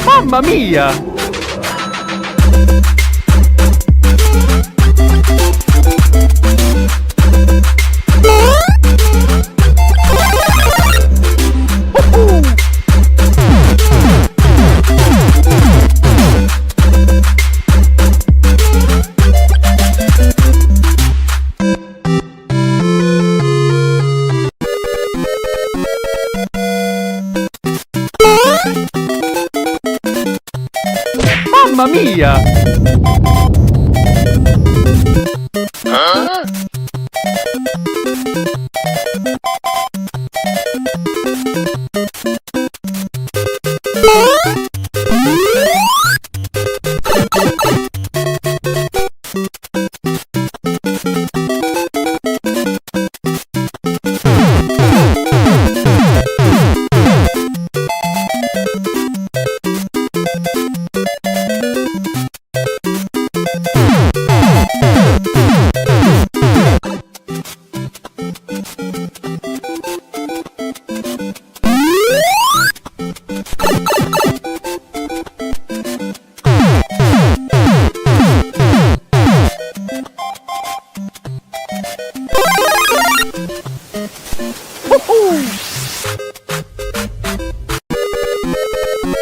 Mamma mia! Mamma mia!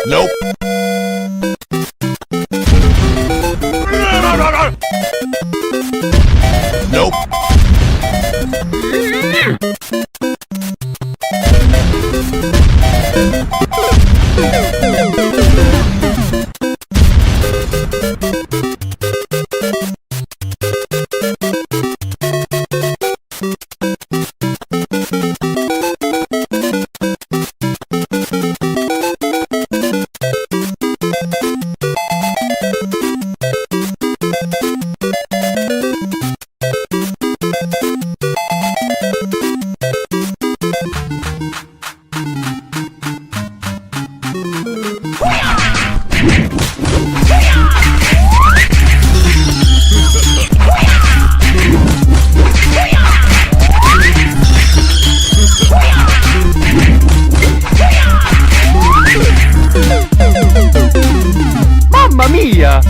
Nope. Nope. Mamma mia!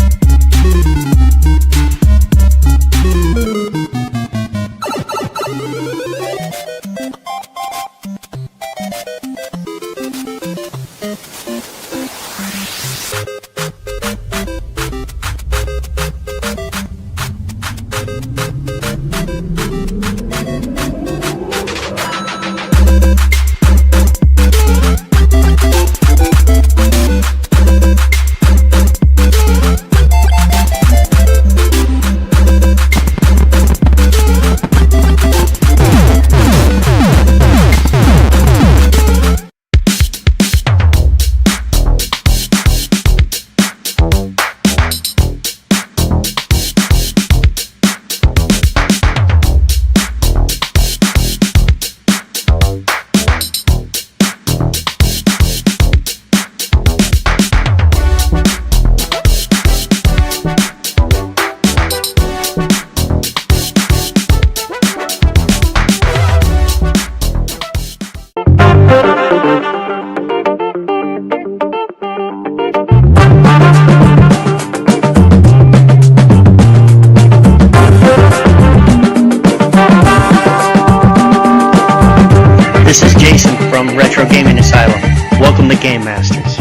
This is Jason from Retro Gaming Asylum. Welcome to Game Masters.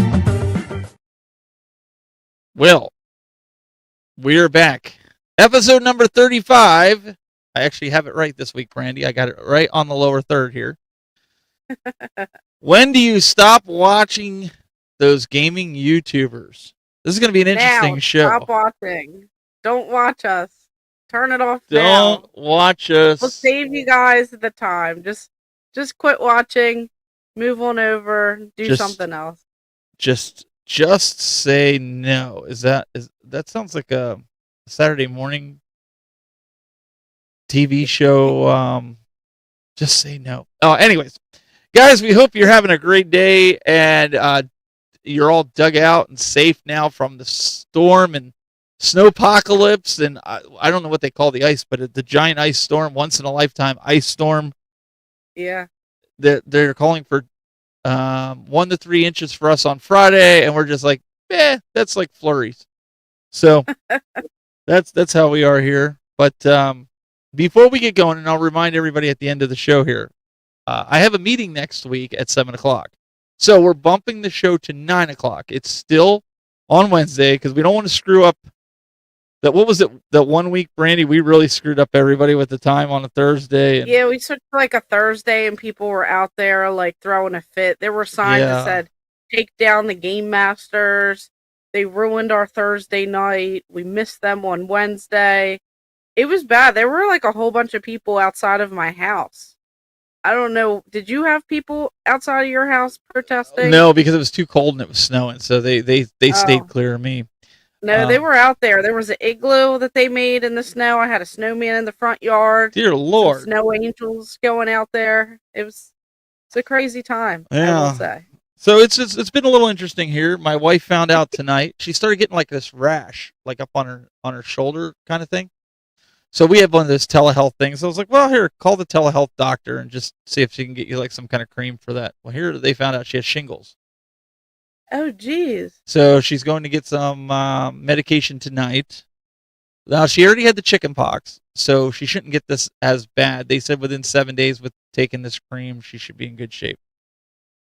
Well, we're back. Episode number 35. I actually have it right this week, Brandy. I got it right on the lower third here. When do you stop watching those gaming YouTubers? This is going to be an interesting show. Stop watching. Don't watch us. Turn it off Don't now. watch us. We'll save you guys the time. Just quit watching. Move on over. Do something else. Just say no. That sounds like a Saturday morning TV show? Just say no. Oh, anyways, guys, we hope you're having a great day and you're all dug out and safe now from the storm and snowpocalypse, and I don't know what they call the ice, but the giant ice storm, once in a lifetime ice storm. Yeah. They're calling for 1 to 3 inches for us on Friday, and we're just like, that's like flurries. So that's how we are here. But before we get going, and I'll remind everybody at the end of the show here, I have a meeting next week at 7:00. So we're bumping the show to 9:00. It's still on Wednesday because we don't want to screw up. What was it? That 1 week, Brandy, we really screwed up everybody with the time on a Thursday. Yeah, we switched to like a Thursday, and people were out there like throwing a fit. There were signs that said, "Take down the Game Masters." They ruined our Thursday night. We missed them on Wednesday. It was bad. There were like a whole bunch of people outside of my house. I don't know. Did you have people outside of your house protesting? No, because it was too cold and it was snowing, so they stayed clear of me. No, they were out there. There was an igloo that they made in the snow. I had a snowman in the front yard. Dear Lord. Snow angels going out there. It's a crazy time, I will say. So it's been a little interesting here. My wife found out tonight. She started getting like this rash, like up on her shoulder kind of thing. So we have one of those telehealth things. I was like, well, here, call the telehealth doctor and just see if she can get you like some kind of cream for that. Well, here they found out she has shingles. Oh, geez. So she's going to get some medication tonight. Now, she already had the chicken pox, so she shouldn't get this as bad. They said within 7 days with taking this cream, she should be in good shape.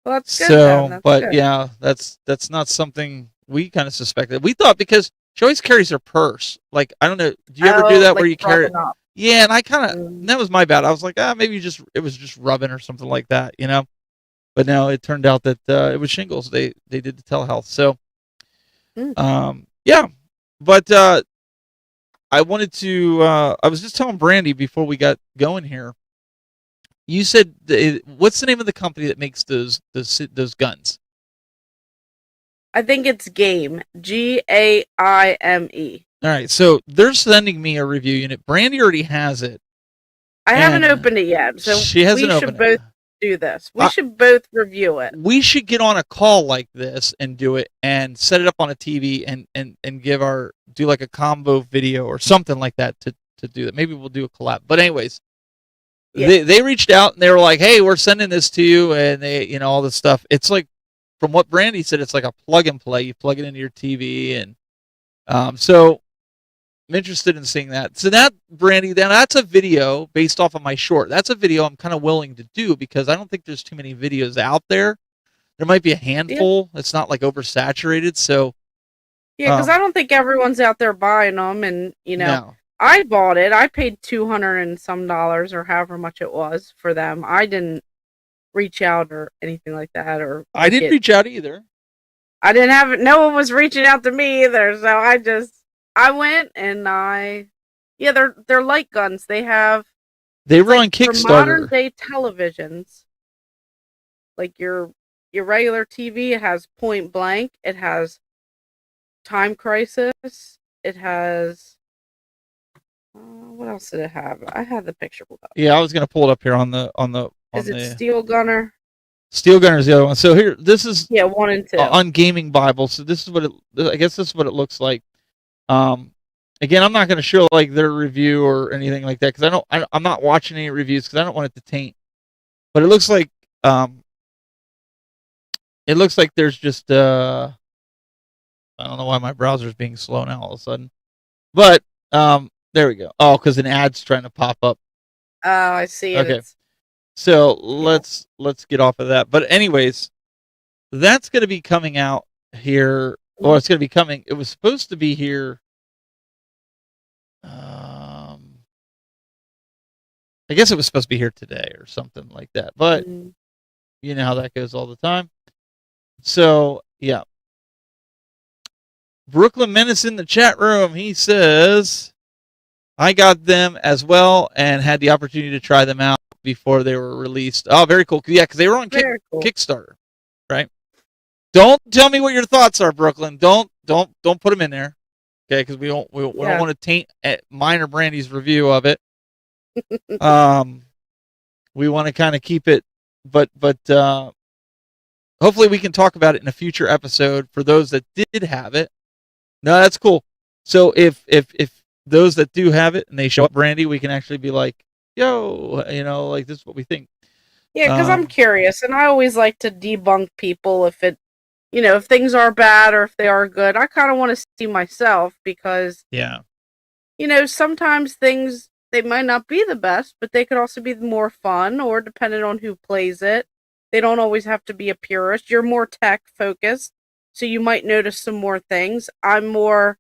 Well, that's good. That's good. Yeah, that's not something we kind of suspected. We thought because she always carries her purse. Like, I don't know. Do you ever do that where you carry it? Yeah, and I kind of, that was my bad. I was like, maybe it was just rubbing or something like that, you know? But now it turned out that it was shingles. They did the telehealth. So, yeah. But I wanted to, I was just telling Brandy before we got going here. You said, what's the name of the company that makes those guns? I think it's Game. GAIME. All right, so they're sending me a review unit. Brandy already has it. I haven't opened it yet, so she hasn't we should both do this. We should both review it. We should get on a call like this and do it and set it up on a TV and do like a combo video or something like that to do that. Maybe we'll do a collab. But anyways, they reached out and they were like, "Hey, we're sending this to you," and they, all this stuff. It's like, from what Brandy said, it's like a plug and play. You plug it into your TV, and so I'm interested in seeing that. So that, Brandy, that's a video based off of my short. That's a video I'm kind of willing to do because I don't think there's too many videos out there. There might be a handful. It's not like oversaturated. So yeah, because I don't think everyone's out there buying them, and no. I bought it. I paid $200 and some or however much it was for them. I didn't reach out or anything like that, or I didn't reach out either. I didn't have it. No one was reaching out to me either. So I went and they're light guns. They were on Kickstarter. For modern day televisions, like your regular TV, it has Point Blank, it has Time Crisis, it has what else did it have? I had the picture pulled up. Yeah, I was gonna pull it up here on the. Is it Steel Gunner? Steel Gunner is the other one. So here, this is 1 and 2 on Gaming Bible. So this is I guess this is what it looks like. Again, I'm not going to show like their review or anything like that because I'm not watching any reviews because I don't want it to taint. But it looks like there's just I don't know why my browser's being slow now all of a sudden. But there we go. Oh, because an ad's trying to pop up. Oh, I see it. Okay. So let's get off of that. But anyways, that's going to be coming out here. Or it's going to be coming. It was supposed to be here. I guess it was supposed to be here today or something like that. But you know how that goes all the time. So yeah. Brooklyn Menace in the chat room. He says, I got them as well and had the opportunity to try them out before they were released. Oh, very cool. Yeah, because they were on Cool. Kickstarter, right? Don't tell me what your thoughts are, Brooklyn. Don't put them in there, okay? Because we don't want to taint mine or Brandy's review of it. We want to kind of keep it, but hopefully we can talk about it in a future episode for those that did have it. No, that's cool. So if those that do have it and they show up, Brandy, we can actually be like, yo, like this is what we think. Yeah, because I'm curious, and I always like to debunk people if if things are bad or if they are good. I kind of want to see myself because, sometimes things, they might not be the best, but they could also be more fun, or depending on who plays it. They don't always have to be a purist. You're more tech focused, so you might notice some more things. I don't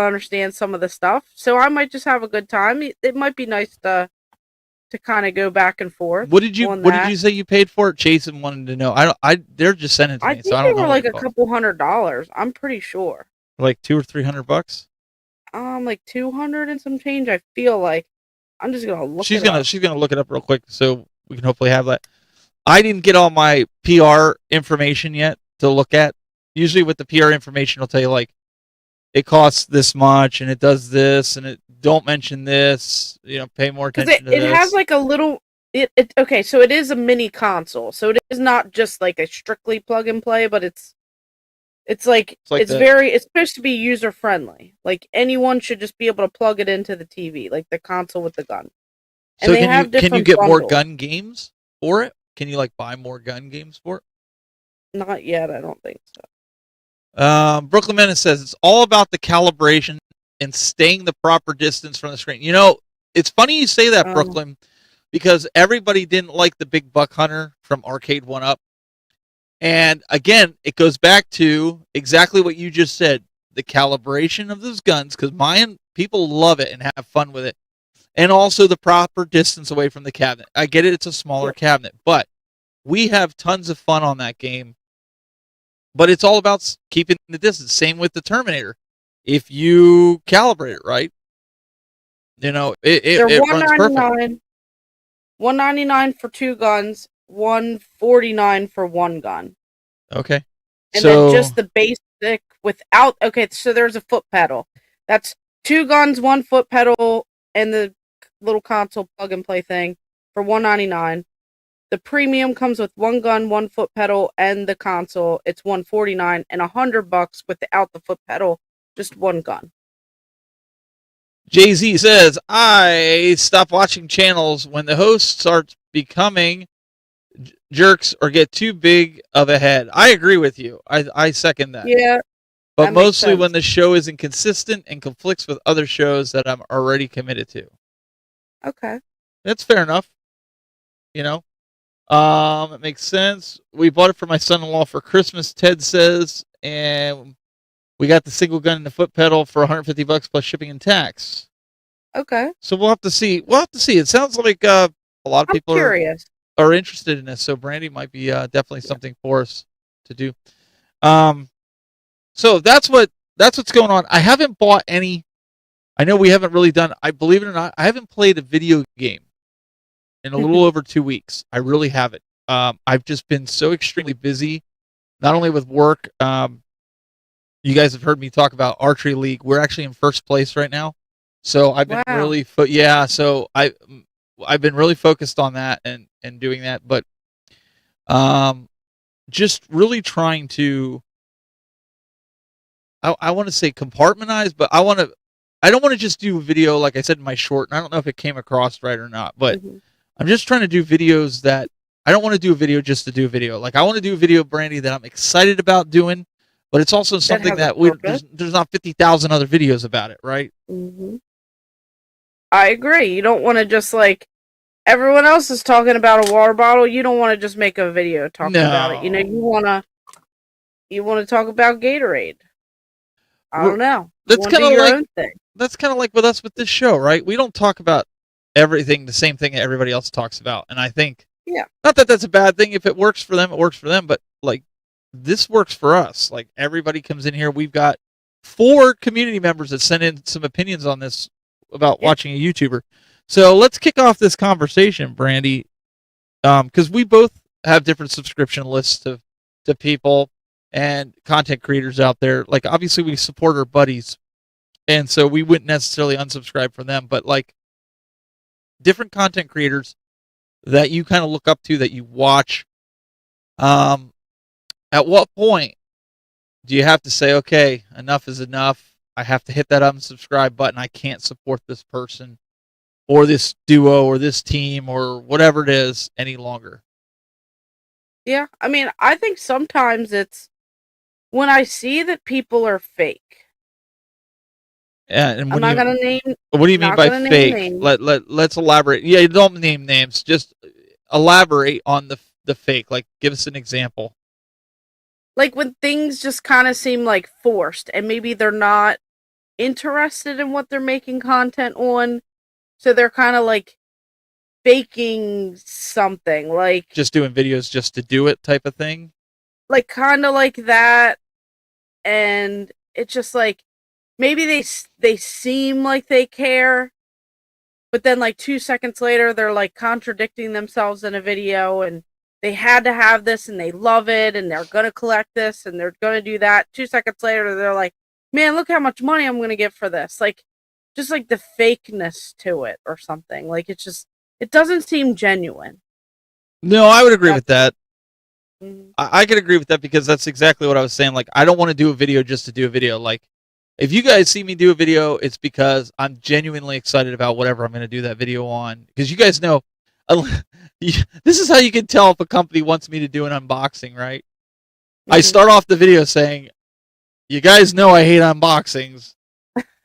understand some of the stuff, so I might just have a good time. It might be nice to kind of go back and forth. What did you say you paid for it? Jason wanted to know. They're just sending it to me, so I don't know. I think they were like a couple $100. I'm pretty sure. Like $200 or $300. Like 200 and some change. I feel like I'm just gonna look. She's gonna look it up real quick, so we can hopefully have that. I didn't get all my PR information yet to look at. Usually with the PR information, it'll tell you like it costs this much and it does this and it don't mention this. Pay more attention to this. It has like a little. Okay, so it is a mini console, so it is not just like a strictly plug and play, but it's supposed to be user friendly. Like anyone should just be able to plug it into the TV, like the console with the gun. And so can you get bundles. more gun games for it? Can you like buy more gun games for it? Not yet, I don't think so. Brooklyn Menace says it's all about the calibration and staying the proper distance from the screen. It's funny you say that, Brooklyn, because everybody didn't like the big buck hunter from Arcade 1-Up. And again, it goes back to exactly what you just said, the calibration of those guns, because people love it and have fun with it. And also the proper distance away from the cabinet. I get it, it's a smaller cabinet, but we have tons of fun on that game. But it's all about keeping the distance. Same with the Terminator. If you calibrate it right, it runs perfect. $199 for 2 guns, $149 for 1 gun. Okay. And then just the basic without. Okay, so there's a foot pedal. That's 2 guns, 1 foot pedal, and the little console plug and play thing for $199. The premium comes with 1 gun, 1 foot pedal, and the console. It's $149 and $100 without the foot pedal, just 1 gun. Jay-Z says, I stop watching channels when the host starts becoming jerks or get too big of a head. I agree with you. I second that. Yeah. But mostly when the show is inconsistent and conflicts with other shows that I'm already committed to. Okay. That's fair enough. It makes sense. We bought it for my son-in-law for Christmas, Ted says, and we got the single gun and the foot pedal for $150 plus shipping and tax. Okay. So we'll have to see. It sounds like a lot of people are interested in this. So Brandy might be definitely something for us to do. So that's what's going on. I haven't bought any. I know we haven't really done. I believe it or not, I haven't played a video game in a little over 2 weeks. I really haven't. I've just been so extremely busy, not only with work. You guys have heard me talk about Archery League. We're actually in first place right now. So I've been really, so I've been really focused on that and doing that, but just really trying to, I want to say compartmentalize, but I don't want to just do a video, like I said in my short, and I don't know if it came across right or not, but I'm just trying to do videos that, I don't want to do a video just to do a video. Like I want to do a video, Brandy, that I'm excited about doing, but it's also something that there's not 50,000 other videos about it, right? Mm-hmm. I agree. You don't want to just like everyone else is talking about a water bottle. You don't want to just make a video talking about it. You want to talk about Gatorade. I don't know. That's kind of like that's kind of like with us with this show, right? We don't talk about everything the same thing that everybody else talks about, and I think not that that's a bad thing. If it works for them, it works for them. But like this works for us. Like everybody comes in here. We've got 4 community members that send in some opinions on this about watching a YouTuber. So let's kick off this conversation, Brandy, because we both have different subscription lists to people and content creators out there. Like, obviously, we support our buddies, and so we wouldn't necessarily unsubscribe from them. But like different content creators that you kind of look up to, that you watch, at what point do you have to say, okay, enough is enough? I have to hit that unsubscribe button. I can't support this person or this duo or this team or whatever it is any longer. Yeah, I mean, I think sometimes it's when I see that people are fake. Yeah, and I'm not gonna name. What do you mean not by gonna name fake? names. Let's elaborate. Yeah, don't name names. Just elaborate on the fake. Like, give us an example. Like when things just kind of seem like forced, and maybe they're not interested in what they're making content on, so they're kind of like faking something, like Just doing videos just to do it type of thing. like kind of like that, and it's just like maybe they seem like they care, but then like 2 seconds later they're like contradicting themselves in a video, and they had to have this and they love it and they're gonna collect this and they're gonna do that. 2 seconds later they're like, man, look how much money I'm gonna get for this. Like, just like the fakeness to it or something. Like, it's just, it doesn't seem genuine. No, I would agree with that. Mhm. I could agree with that, because that's exactly what I was saying. Like, I don't want to do a video just to do a video. Like, if you guys see me do a video, it's because I'm genuinely excited about whatever I'm going to do that video on. Because you guys know, this is how you can tell if a company wants me to do an unboxing, right? I start off the video saying, you guys know I hate unboxings,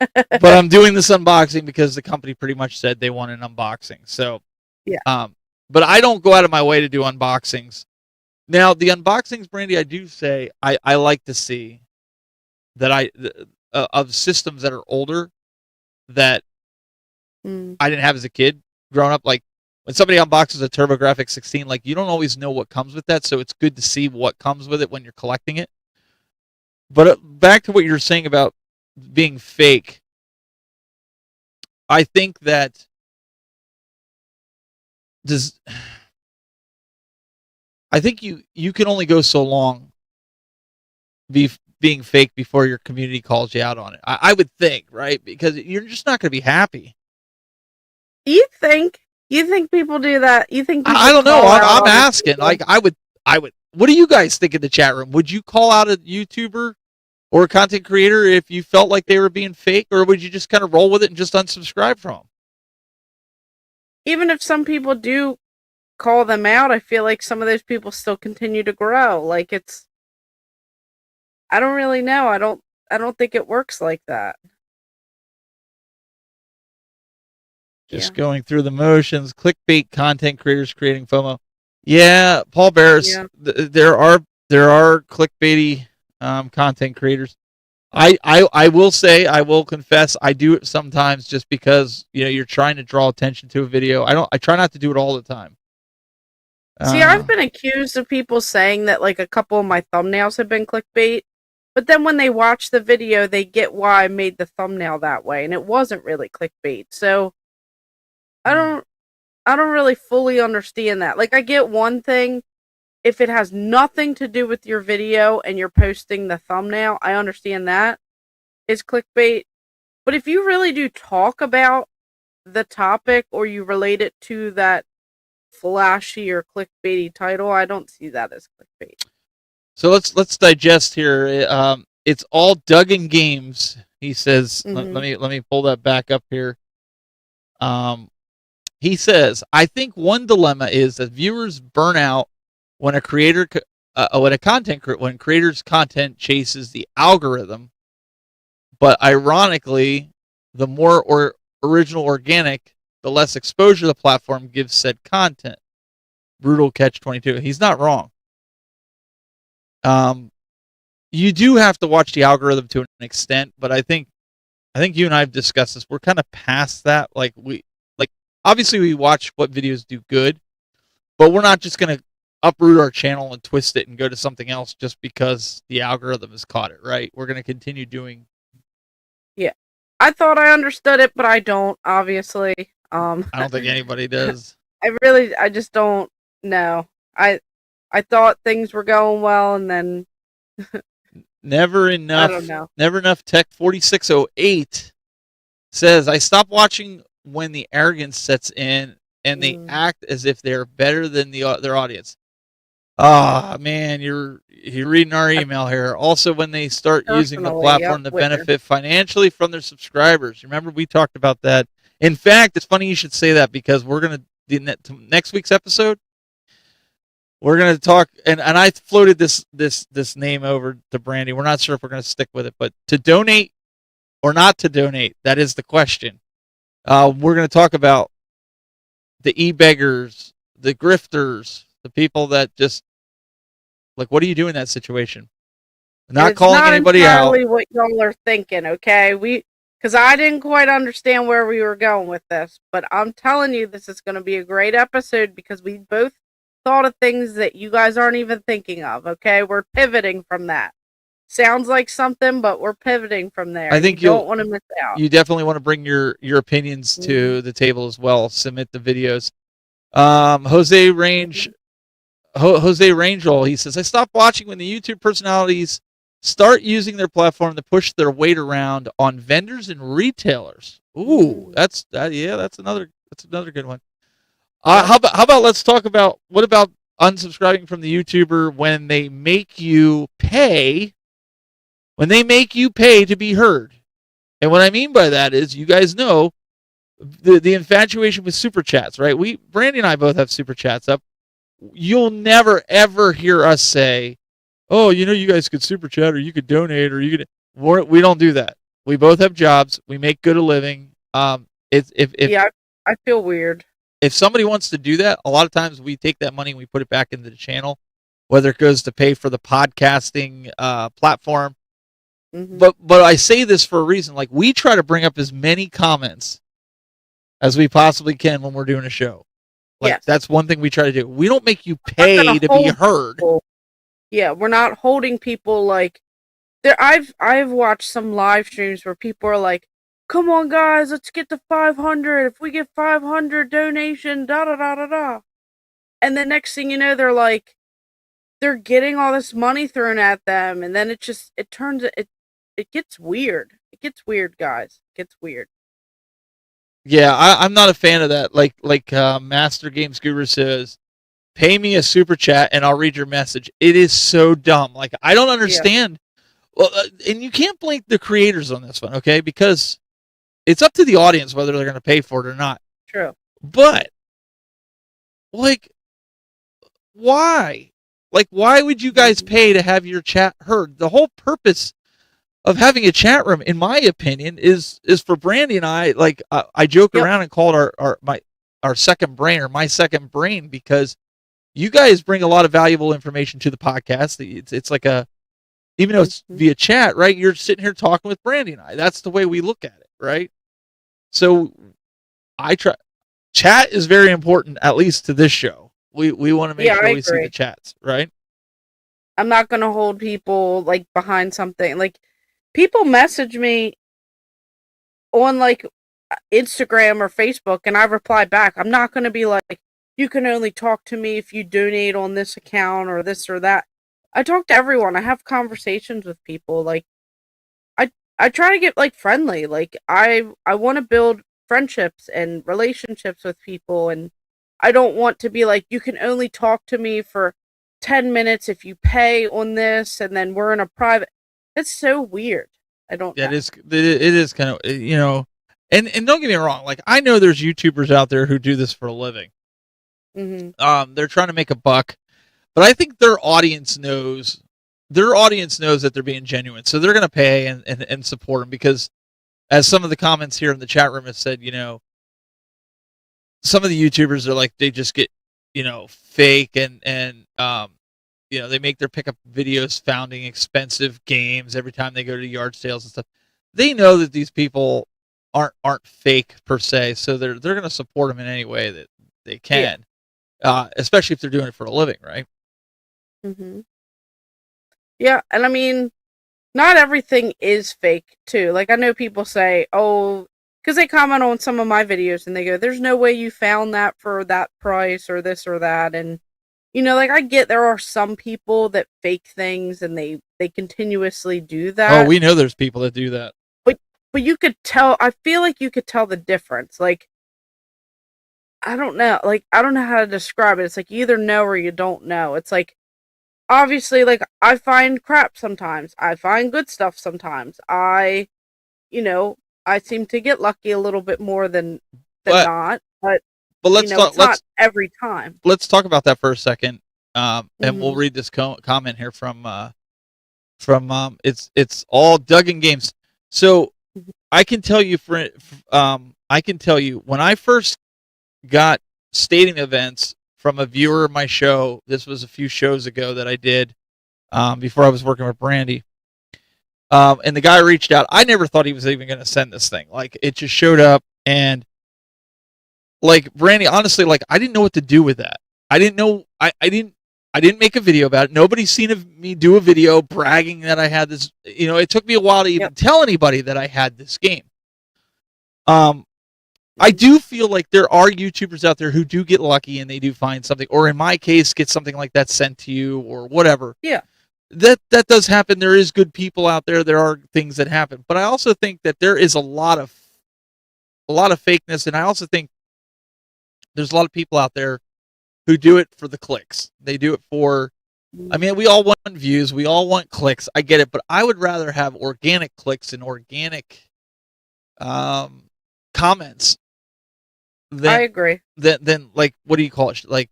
but I'm doing this unboxing because the company pretty much said they want an unboxing. So, yeah. But I don't go out of my way to do unboxings. Now, the unboxings, Brandy, I do say I like to see that of systems that are older that I didn't have as a kid growing up. Like, when somebody unboxes a TurboGrafx 16, like, you don't always know what comes with that, so it's good to see what comes with it when you're collecting it. But back to what you're saying about being fake, I think that I think you can only go so long being fake before your community calls you out on it. I would think, right? Because you're just not going to be happy. You think people do that? You think people I don't know. call out I'm other asking. people? Like, I would. What do you guys think in the chat room? Would you call out a YouTuber or a content creator if you felt like they were being fake, or would you just kind of roll with it and just unsubscribe from them? Even if some people do call them out, I feel like some of those people still continue to grow. Like, it's, I don't really know. I don't think it works like that. Just going through the motions. Clickbait content creators creating FOMO. Yeah, Paul Barris. Yeah. There are clickbaity content creators. I will say, I will confess, I do it sometimes just because you're trying to draw attention to a video. I try not to do it all the time. See, I've been accused of people saying that like a couple of my thumbnails have been clickbait, but then when they watch the video, they get why I made the thumbnail that way, and it wasn't really clickbait. So I don't really fully understand that. Like, I get one thing, if it has nothing to do with your video and you're posting the thumbnail, I understand that is clickbait. But if you really do talk about the topic or you relate it to that flashy or clickbaity title, I don't see that as clickbait. So let's digest here. It's all Duggan Games. He says, let me pull that back up here. He says, I think one dilemma is that viewers burn out when when creators' content chases the algorithm. But ironically, the more original organic, the less exposure the platform gives said content. Brutal catch-22. He's not wrong. You do have to watch the algorithm to an extent, but I think you and I have discussed this. We're kind of past that. Like, obviously we watch what videos do good, but we're not just going to uproot our channel and twist it and go to something else just because the algorithm has caught it, right? We're going to continue doing I thought I understood it, but I don't, obviously. I don't think anybody does. I just don't know. I thought things were going well, and then Never enough. I don't know. Never enough. Tech 4608 says, I stop watching when the arrogance sets in and they act as if they're better than their audience. Ah, man, you're reading our email here. Also, when they start using the platform to benefit financially from their subscribers. Remember, we talked about that. In fact, it's funny you should say that, because we're going to, next week's episode, we're going to talk, and I floated this name over to Brandy. We're not sure if we're going to stick with it, but to donate or not to donate, that is the question. We're going to talk about the e-beggars, the grifters, the people that just, like, what do you do in that situation? Not calling anybody out. It's not entirely what y'all are thinking, okay? Because I didn't quite understand where we were going with this, but I'm telling you, this is going to be a great episode, because we both thought of things that you guys aren't even thinking of, okay? We're pivoting from that. Sounds like something, but we're pivoting from there. I think you don't want to miss out. You definitely want to bring your opinions to the table as well. Submit the videos. Jose Rangel, he says, I stopped watching when the YouTube personalities start using their platform to push their weight around on vendors and retailers. Ooh, that's another good one. How about let's talk about, what about unsubscribing from the YouTuber when they make you pay to be heard? And what I mean by that is, you guys know the infatuation with super chats, right? Brandy and I both have super chats up. You'll never ever hear us say, oh, you guys could super chat, or you could donate, or you could. We don't do that. We both have jobs. We make good a living. I feel weird. If somebody wants to do that, a lot of times we take that money and we put it back into the channel, whether it goes to pay for the podcasting platform. Mm-hmm. But I say this for a reason. Like, we try to bring up as many comments as we possibly can when we're doing a show. Like, that's one thing we try to do. We don't make you pay to be heard. People. Yeah, we're not holding people like there. I've watched some live streams where people are like, "Come on, guys, let's get to 500. If we get 500 donation, da da da da da," and the next thing you know, they're getting all this money thrown at them, and then it gets weird. It gets weird, guys. It gets weird. Yeah, I'm not a fan of that. Like Master Games Guru says, pay me a super chat and I'll read your message. It is so dumb. Like, I don't understand. Yeah. Well, and you can't blame the creators on this one, okay? Because it's up to the audience whether they're going to pay for it or not. True. But, like, why? Like, why would you guys pay to have your chat heard? The whole purpose of having a chat room, in my opinion, is for Brandy and I. Like, I joke around and call it our second brain, or my second brain, because you guys bring a lot of valuable information to the podcast. It's like even though it's via chat, right? You're sitting here talking with Brandy and I. That's the way we look at it, right? So chat is very important, at least to this show. We want to make sure we see the chats, right? I'm not going to hold people like behind something. Like, people message me on like Instagram or Facebook, and I reply back. I'm not going to be like, you can only talk to me if you donate on this account or this or that. I talk to everyone. I have conversations with people. Like, I try to get like friendly. Like, I want to build friendships and relationships with people, and I don't want to be like, you can only talk to me for 10 minutes if you pay on this, and then we're in a private. It's so weird. I don't know. It is kind of, and don't get me wrong. Like, I know there's YouTubers out there who do this for a living. Mm-hmm. They're trying to make a buck, but I think their audience knows that they're being genuine, so they're going to pay and support them, because, as some of the comments here in the chat room have said, some of the YouTubers are like, they just get, fake and they make their pickup videos founding expensive games every time they go to yard sales and stuff. They know that these people aren't fake per se, so they're going to support them in any way that they can. Especially if they're doing it for a living, right? Mm-hmm. Yeah, and I mean, not everything is fake too. Like I know people say, "Oh," because they comment on some of my videos and they go, "There's no way you found that for that price or this or that." And like I get there are some people that fake things and they continuously do that. Oh, we know there's people that do that. But you could tell. I feel like you could tell the difference. Like I don't know. Like I don't know how to describe it. It's like you either know or you don't know. It's like obviously, like I find crap sometimes. I find good stuff sometimes. I seem to get lucky a little bit more than not. But let's talk. It's not every time. Let's talk about that for a second, and we'll Mhm. read this comment here from it's all Duggan Games. So Mhm. I can tell you when I first got stating events from a viewer of my show. This was a few shows ago that I did before I was working with Brandy. And the guy reached out. I never thought he was even going to send this thing. Like it just showed up, and like Brandy, honestly, like I didn't know what to do with that. I didn't know. I didn't make a video about it. Nobody's seen me do a video bragging that I had this. It took me a while to even tell anybody that I had this game. I do feel like there are YouTubers out there who do get lucky and they do find something, or in my case, get something like that sent to you or whatever. Yeah. That does happen. There is good people out there. There are things that happen, but I also think that there is a lot of fakeness, and I also think there's a lot of people out there who do it for the clicks. They do it for. I mean, we all want views. We all want clicks. I get it, but I would rather have organic clicks and organic comments. I agree. Then like, what do you call it? Like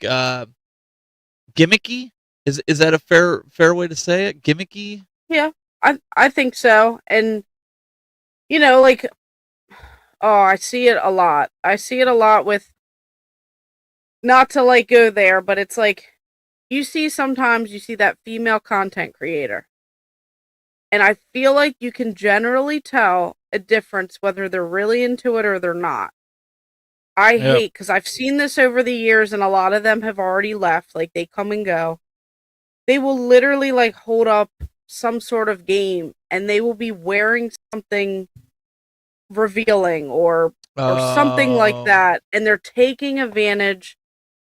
gimmicky? Is that a fair way to say it? Gimmicky? Yeah, I think so. And like, oh, I see it a lot. I see it a lot with, not to like go there, but it's like sometimes you see that female content creator. And I feel like you can generally tell a difference whether they're really into it or they're not. I hate, because I've seen this over the years and a lot of them have already left. Like they come and go. They will literally like hold up some sort of game and they will be wearing something revealing or something like that. And they're taking advantage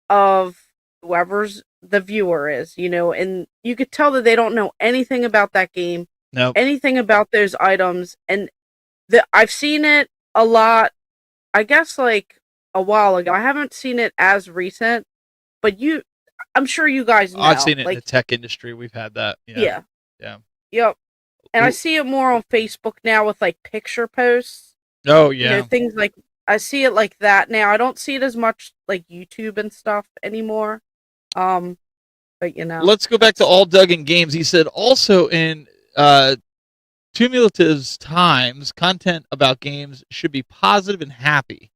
of whoever's the viewer is, and you could tell that they don't know anything about that game, anything about those items. And I've seen it a lot, I guess, like a while ago. I haven't seen it as recent, but I'm sure you guys know. I've seen it in the tech industry. We've had that. Yeah. Yep. And I see it more on Facebook now with like picture posts. Oh yeah. Things like, I see it like that now. I don't see it as much like YouTube and stuff anymore. But Let's go back to all Duggan Games. He said also in cumulative times, content about games should be positive and happy.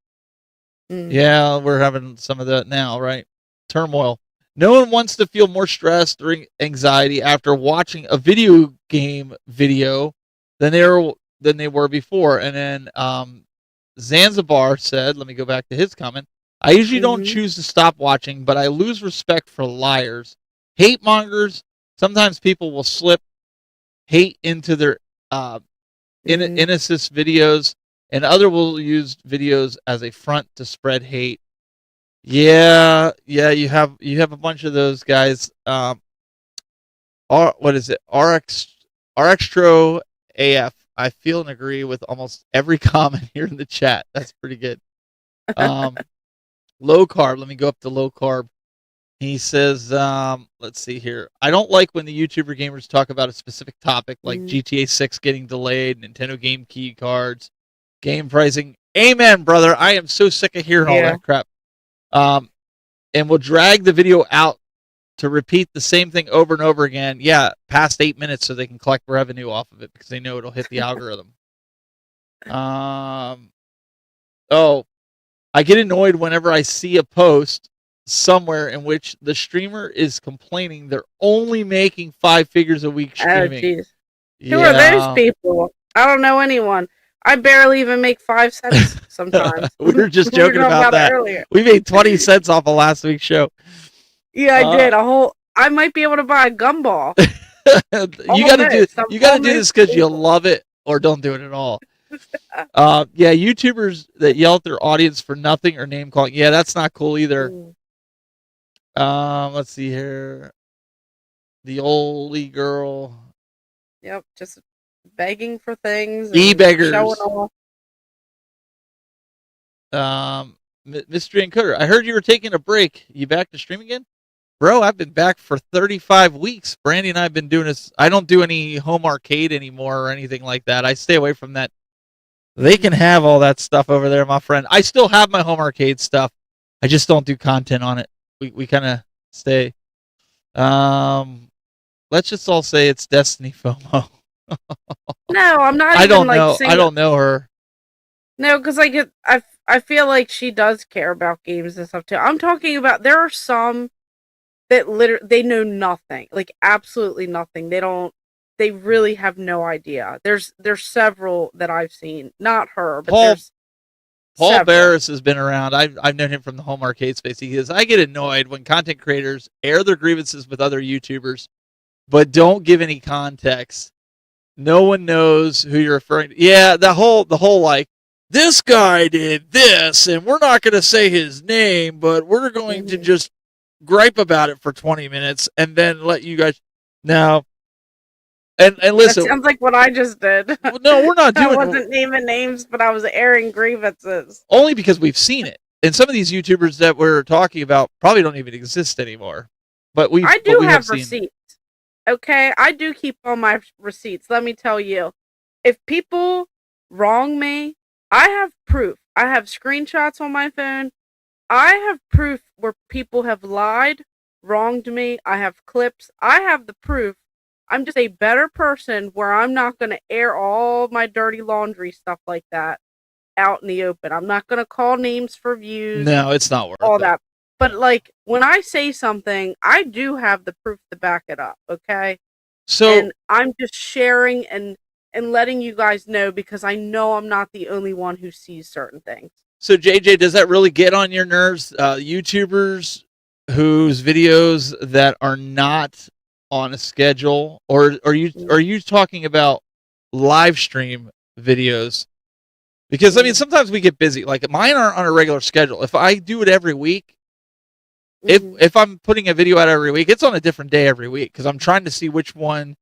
Yeah, we're having some of that now, right? Turmoil. No one wants to feel more stress or anxiety after watching a video game video than they were before. And then Zanzibar said, let me go back to his comment. I usually don't choose to stop watching, but I lose respect for liars, hate mongers. Sometimes people will slip hate into their innocent videos, and other will use videos as a front to spread hate. Yeah, you have a bunch of those guys. What is it? RXtro AF. I feel and agree with almost every comment here in the chat. That's pretty good. Low carb. Let me go up to low carb. He says, let's see here. I don't like when the YouTuber gamers talk about a specific topic like GTA 6 getting delayed, Nintendo game key cards, game pricing. Amen, brother. I am so sick of hearing all that crap. And we'll drag the video out to repeat the same thing over and over again. Yeah, past 8 minutes so they can collect revenue off of it because they know it'll hit the algorithm. I get annoyed whenever I see a post somewhere in which the streamer is complaining they're only making 5 figures a week streaming. Oh, geez. Who are those people? I don't know anyone. I barely even make 5 cents sometimes. We were just joking about that earlier. We made 20 cents off of last week's show. Yeah, I did. I might be able to buy a gumball. You got to do I'm this because you almost love it, or don't do it at all. Yeah, YouTubers that yell at their audience for nothing or name calling. Yeah, that's not cool either. Let's see here. The oldie girl. Yep, just begging for things. E-beggers. Showing off. Mystery and Cutter. I heard you were taking a break. You back to stream again? Bro, I've been back for 35 weeks. Brandy and I have been doing this. I don't do any home arcade anymore or anything like that. I stay away from that. They can have all that stuff over there, my friend. I still have my home arcade stuff. I just don't do content on it. We kind of stay. Let's just all say it's Destiny FOMO. No, I'm not. I even, don't like, know. saying, I don't know her. No, because I feel like she does care about games and stuff too. I'm talking about there are some that they know nothing, like absolutely nothing. They really have no idea. There's several that I've seen, not her, but there's Paul several. Barris has been around. I've known him from the home arcade space. He says, I get annoyed when content creators air their grievances with other YouTubers, but don't give any context. No one knows who you're referring to. Yeah, the whole like, this guy did this, and we're not going to say his name, but we're going to just gripe about it for 20 minutes and then let you guys know. And listen, that sounds like what I just did. No, we're not doing. I wasn't naming names, but I was airing grievances. Only because we've seen it, and some of these YouTubers that we're talking about probably don't even exist anymore. But we have receipts. Okay, I do keep all my receipts. Let me tell you, if people wrong me, I have proof. I have screenshots on my phone. I have proof where people have lied, wronged me. I have clips. I have the proof. I'm just a better person where I'm not going to air all my dirty laundry stuff like that out in the open. I'm not going to call names for views. No, it's not worth all it. that. But like when I say something, I do have the proof to back it up. Okay. So and I'm just sharing and letting you guys know because I know I'm not the only one who sees certain things. So JJ, does that really get on your nerves? YouTubers whose videos that are not on a schedule, or are you talking about live stream videos? Because I mean, sometimes we get busy. Like mine aren't on a regular schedule. If I do it every week, if I'm putting a video out every week, it's on a different day every week because I'm trying to see which one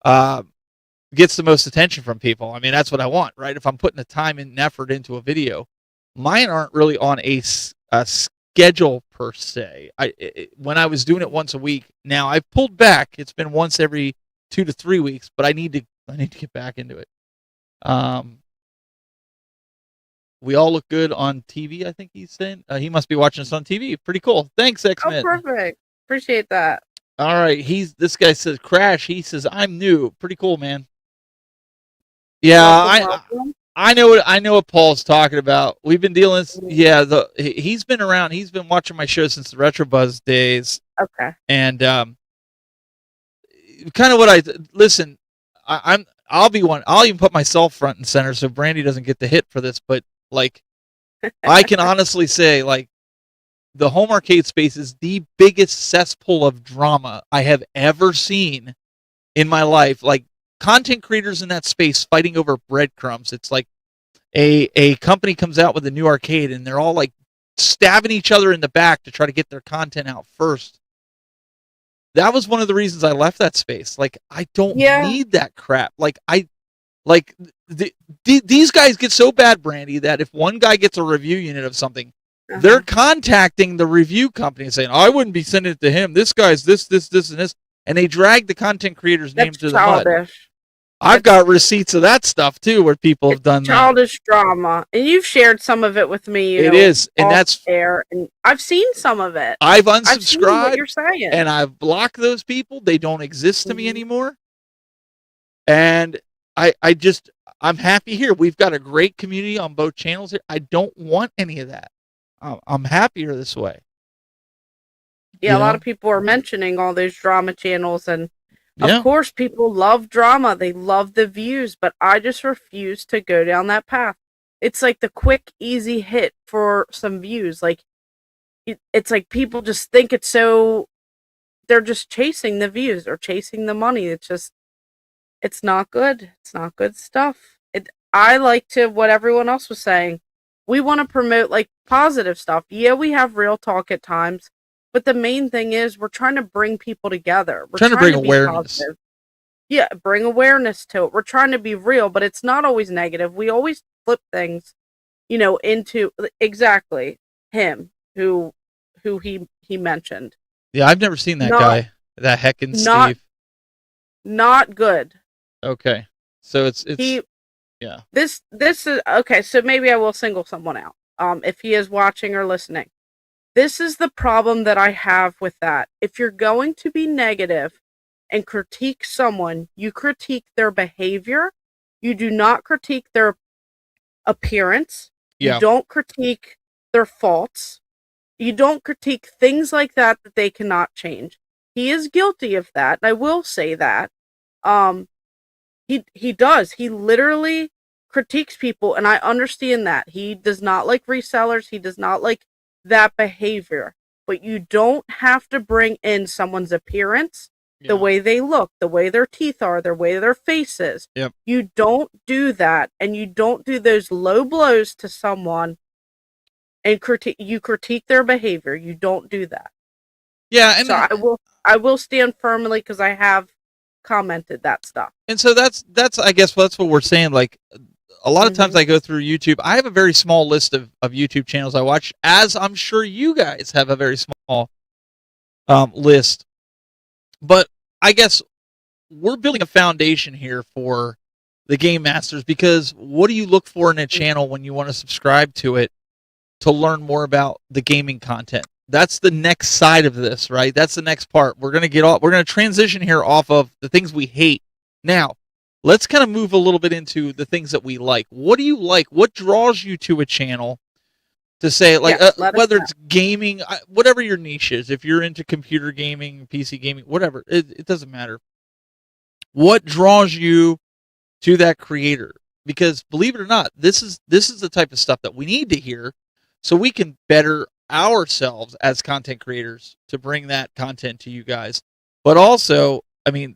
gets the most attention from people. I mean, that's what I want, right? If I'm putting the time and effort into a video, mine aren't really on a schedule per se. When I was doing it once a week, now I've pulled back. It's been once every 2 to 3 weeks, but I need to get back into it. We all look good on TV, I think he's saying. He must be watching us on TV. Pretty cool. Thanks, X-Men. Oh, perfect. Appreciate that. All right. This guy says Crash. He says I'm new. Pretty cool, man. Yeah, I know what Paul's talking about. We've been dealing. Yeah, he's been around. He's been watching my show since the Retro Buzz days. Okay. And kind of what listen. I'll be one. I'll even put myself front and center so Brandy doesn't get the hit for this. But like, I can honestly say, like, the home arcade space is the biggest cesspool of drama I have ever seen in my life. Like, content creators in that space fighting over breadcrumbs. It's like a company comes out with a new arcade and they're all like stabbing each other in the back to try to get their content out first. That was one of the reasons I left that space. Like, I don't need that crap. These guys get so bad, Brandy, that if one guy gets a review unit of something, they're contacting the review company and saying, I wouldn't be sending it to him. This guy's this, and this. And they drag the content creator's name to the mud. I've got receipts of that stuff too, where people have done childish drama, and you've shared some of it with me. It is, and that's fair. And I've seen some of it. I've unsubscribed. What you're saying, and I've blocked those people. They don't exist to me anymore. And I'm happy here. We've got a great community on both channels here. I don't want any of that. I'm happier this way. Yeah, a lot of people are mentioning all those drama channels, and of course, people love drama. They love the views, but I just refuse to go down that path. It's like the quick, easy hit for some views. Like, it's like people just think it's so they're just chasing the views or chasing the money. It's not good. It's not good stuff. I like to, what everyone else was saying, we want to promote like positive stuff. Yeah, we have real talk at times, but the main thing is we're trying to bring people together. We're trying to bring be awareness. positive. Yeah, bring awareness to it. We're trying to be real, but it's not always negative. We always flip things, into exactly him who he mentioned. Yeah, I've never seen that guy. That heckin' Steve. Not good. Okay. So it's yeah. This is okay, so maybe I will single someone out. If he is watching or listening. This is the problem that I have with that. If you're going to be negative and critique someone, you critique their behavior. You do not critique their appearance. Yeah. You don't critique their faults. You don't critique things like that they cannot change. He is guilty of that, and I will say that. He does. He literally critiques people, and I understand that. He does not like resellers. He does not like that behavior. But you don't have to bring in someone's appearance, the way they look, the way their teeth are, the way their face is. Yep. You don't do that, and you don't do those low blows to someone and critique their behavior. You don't do that. Yeah, and so I will stand firmly because I have commented that stuff. And so that's I guess that's what we're saying. Like a lot of times I go through YouTube. I have a very small list of YouTube channels I watch, as I'm sure you guys have a very small list. But I guess we're building a foundation here for the Game Masters, because what do you look for in a channel when you want to subscribe to it to learn more about the gaming content? That's the next side of this, right? That's the next part. We're going to transition here off of the things we hate. Now, let's kind of move a little bit into the things that we like. What do you like? What draws you to a channel to say, like, whether it's gaming, whatever your niche is, if you're into computer gaming, PC gaming, whatever, it doesn't matter. What draws you to that creator? Because believe it or not, this is the type of stuff that we need to hear so we can better ourselves as content creators to bring that content to you guys. But also, I mean,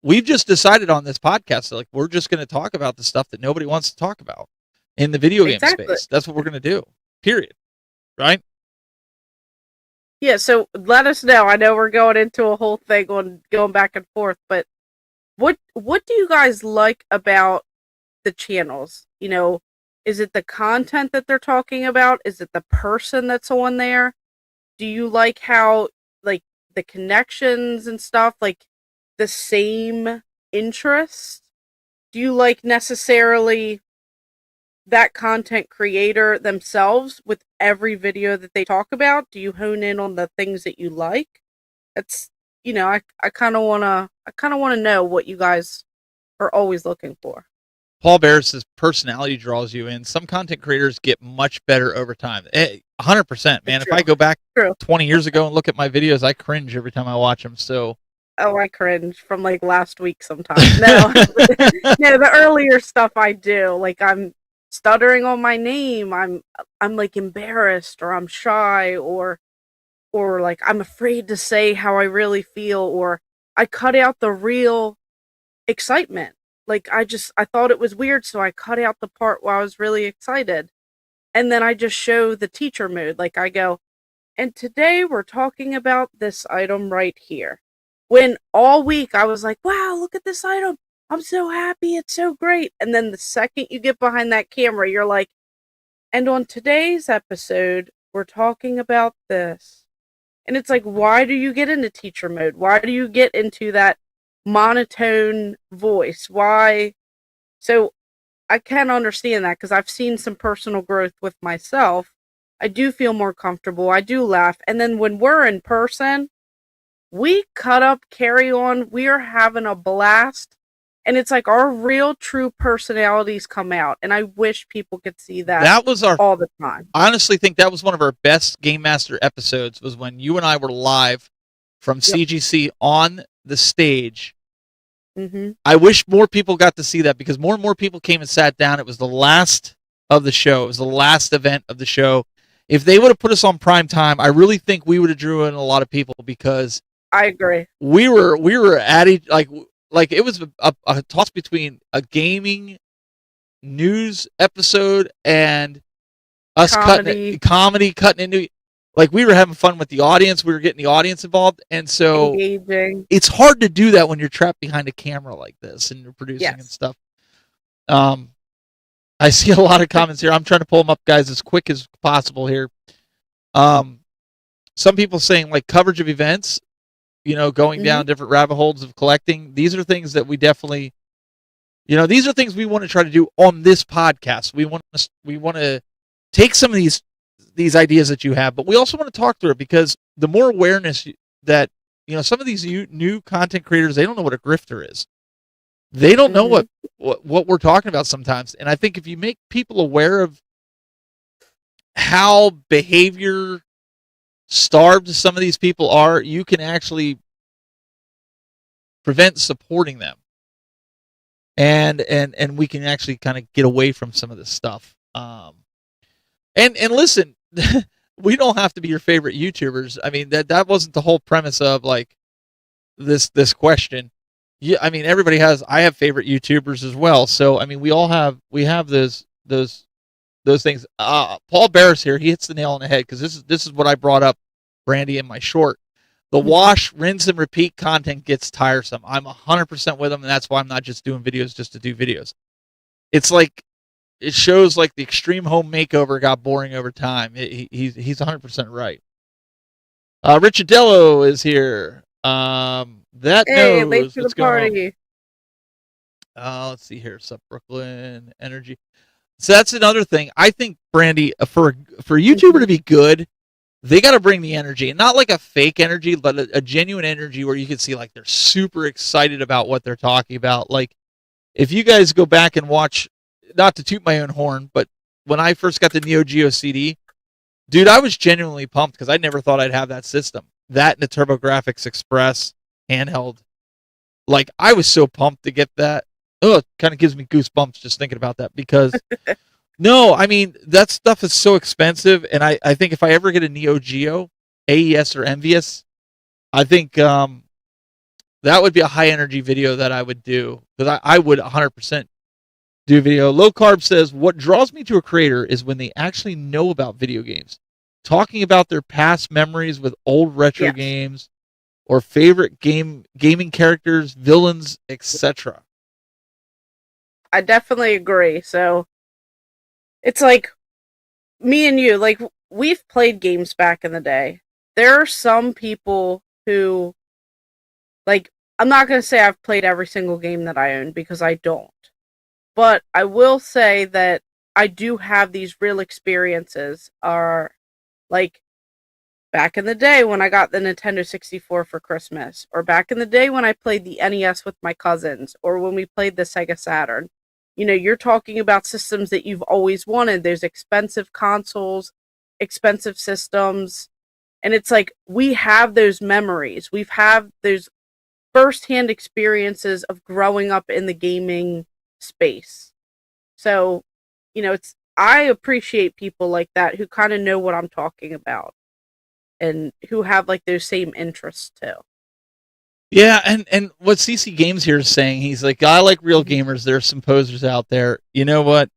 we've just decided on this podcast that, like, we're just going to talk about the stuff that nobody wants to talk about in the video game space. That's what we're going to do. Period. Right? Yeah, so let us know. I know we're going into a whole thing on going back and forth, but what do you guys like about the channels? Is it the content that they're talking about? Is it the person that's on there? Do you like how, like, the connections and stuff, like the same interests? Do you like necessarily that content creator themselves with every video that they talk about? Do you hone in on the things that you like? That's, I kind of want to know what you guys are always looking for. Paul Barris' personality draws you in. Some content creators get much better over time. 100%, man. If I go back 20 years ago and look at my videos, I cringe every time I watch them. So, I cringe from like last week sometimes. No, no, the earlier stuff I do, like I'm stuttering on my name. I'm like embarrassed, or I'm shy, or like I'm afraid to say how I really feel, or I cut out the real excitement. Like, I thought it was weird, so I cut out the part where I was really excited. And then I just show the teacher mode. Like, I go, and today we're talking about this item right here. When all week I was like, wow, look at this item. I'm so happy. It's so great. And then the second you get behind that camera, you're like, and on today's episode, we're talking about this. And it's like, why do you get into teacher mode? Why do you get into that monotone voice? Why? So I can understand that, because I've seen some personal growth with myself. I do feel more comfortable. I do laugh. And then when we're in person, we cut up, carry on. We are having a blast. And it's like our real, true personalities come out. And I wish people could see that. That was all the time. I honestly think that was one of our best Game Master episodes, was when you and I were live from CGC on the stage. I wish more people got to see that, because more and more people came and sat down. It was the last of the show. It was the last event of the show. if they would have put us on prime time, I really think we would have drew in a lot of people because I agree. we were at it like it was a toss between a gaming news episode and us cutting into, like, we were having fun with the audience. We were getting the audience involved, and so engaging. It's hard to do that when you're trapped behind a camera like this and you're producing and stuff. I see a lot of comments here. I'm trying to pull them up, guys, as quick as possible here. Some people saying, like, coverage of events, going down different rabbit holes of collecting. These are things that we definitely, these are things we want to try to do on this podcast. We want to take some of these ideas that you have, but we also want to talk through it because the more awareness that, some of these new content creators, they don't know what a grifter is. They don't know what we're talking about sometimes. And I think if you make people aware of how behavior starved some of these people are, you can actually prevent supporting them. And we can actually kind of get away from some of this stuff. And listen, we don't have to be your favorite YouTubers. I mean, that wasn't the whole premise of like this question. Yeah, I mean, I have favorite YouTubers as well. So I mean, we have those things. Paul Barris here, he hits the nail on the head because this is what I brought up, Brandy, in my short. The wash, rinse, and repeat content gets tiresome. I'm 100% with him, and that's why I'm not just doing videos just to do videos. It's like, it shows like the extreme home makeover got boring over time. He's 100% right. Richadello is here. That knows late to what's the party. Going on. Let's see here. Sup, Brooklyn Energy. So that's another thing. I think, Brandy, for a YouTuber to be good, they got to bring the energy, and not like a fake energy, but a genuine energy where you can see like they're super excited about what they're talking about. Like, if you guys go back and watch, not to toot my own horn, but when I first got the Neo Geo CD, dude, I was genuinely pumped because I never thought I'd have that system. That and the TurboGrafx Express handheld. Like, I was so pumped to get that. Oh, it kind of gives me goosebumps just thinking about that because no, I mean, that stuff is so expensive, and I think if I ever get a Neo Geo, AES or Envious, I think that would be a high energy video that I would do, because I would 100% do video. Low Carb says, what draws me to a creator is when they actually know about video games, talking about their past memories with old retro games or favorite gaming characters, villains, etc. I definitely agree. So it's like me and you, like, we've played games back in the day. There are some people who, like, I'm not going to say I've played every single game that I own because I don't. But I will say that I do have these real experiences. Are like back in the day when I got the Nintendo 64 for Christmas, or back in the day when I played the NES with my cousins, or when we played the Sega Saturn. You're talking about systems that you've always wanted. There's expensive consoles, expensive systems, and it's like we have those memories. We've had those first-hand experiences of growing up in the gaming space. So, I appreciate people like that who kind of know what I'm talking about and who have like those same interests too. Yeah, and what CC Games here is saying, he's like, I like real gamers. There are some posers out there. You know what?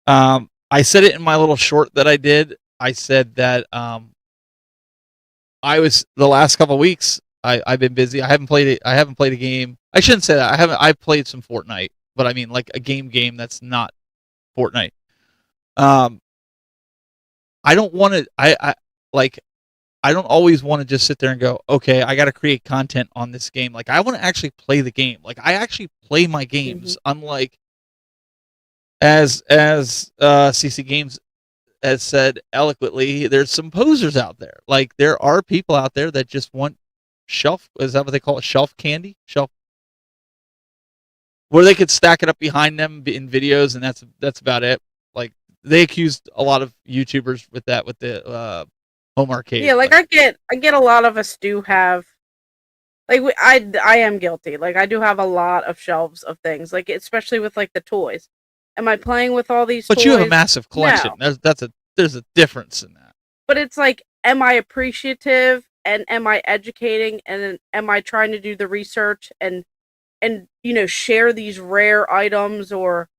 I said it in my little short that I did. I said that I was, the last couple of weeks, I've been busy. I haven't played a game. I shouldn't say that. I've played some Fortnite, but I mean like a game that's not Fortnite. I don't want to. I don't always want to just sit there and go, okay, I got to create content on this game. Like, I want to actually play the game. Like, I actually play my games. Unlike, as CC Games has said eloquently, there's some posers out there. Like, there are people out there that just want shelf. Is that what they call it? Shelf candy? Shelf. Where they could stack it up behind them in videos, and that's about it. Like, they accused a lot of YouTubers with that, with the home arcade. Yeah, like I get a lot of us do have, like, I am guilty. Like, I do have a lot of shelves of things, like, especially with like the toys. Am I playing with all these? But toys? you have a massive collection. No. That's there's a difference in that. But it's like, am I appreciative and am I educating and am I trying to do the research and share these rare items or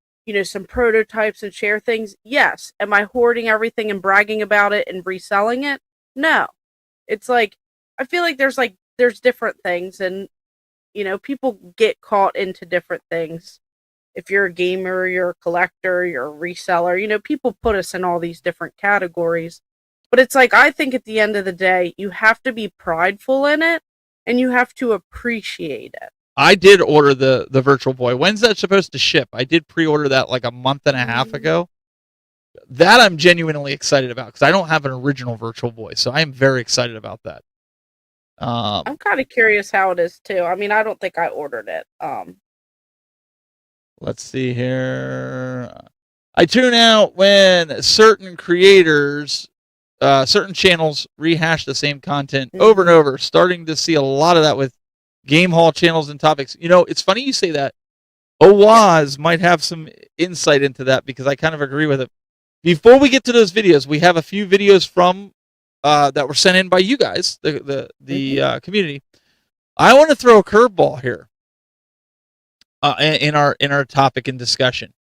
some prototypes and share things? Yes. Am I hoarding everything and bragging about it and reselling it? No. It's like, I feel like there's different things, and people get caught into different things. If you're a gamer, you're a collector, you're a reseller, people put us in all these different categories. But it's like, I think at the end of the day, you have to be prideful in it and you have to appreciate it. I did order the Virtual Boy. When's that supposed to ship? I did pre-order that like a month and a half ago. That I'm genuinely excited about because I don't have an original Virtual Boy, so I am very excited about that. I'm kind of curious how it is too. I mean, I don't think I ordered it. Let's see here. I tune out when certain creators, certain channels rehash the same content over and over. Starting to see a lot of that with Game Hall channels and topics. It's funny you say that. Owaz might have some insight into that because I kind of agree with it. Before we get to those videos, we have a few videos from that were sent in by you guys, the community. I want to throw a curveball here in our topic and discussion.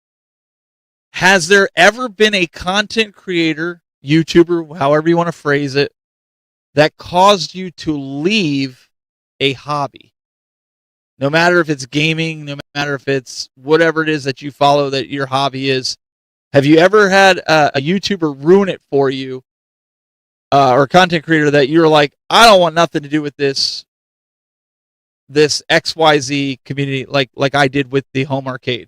Has there ever been a content creator, YouTuber, however you want to phrase it, that caused you to leave a hobby? No matter if it's gaming, no matter if it's whatever it is that you follow that your hobby is. Have you ever had a YouTuber ruin it for you, or a content creator that you're like, I don't want nothing to do with this XYZ community, like I did with the home arcade?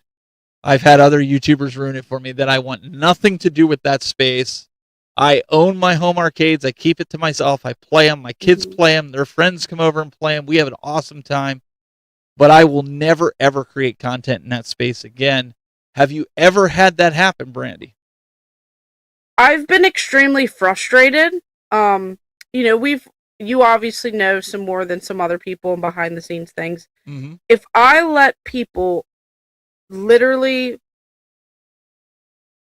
I've had other YouTubers ruin it for me that I want nothing to do with that space. I own my home arcades. I keep it to myself. I play them. My kids play them. Their friends come over and play them. We have an awesome time. But I will never, ever create content in that space again. Have you ever had that happen, Brandy? I've been extremely frustrated. You obviously know some more than some other people and behind the scenes things. Mm-hmm. If I let people literally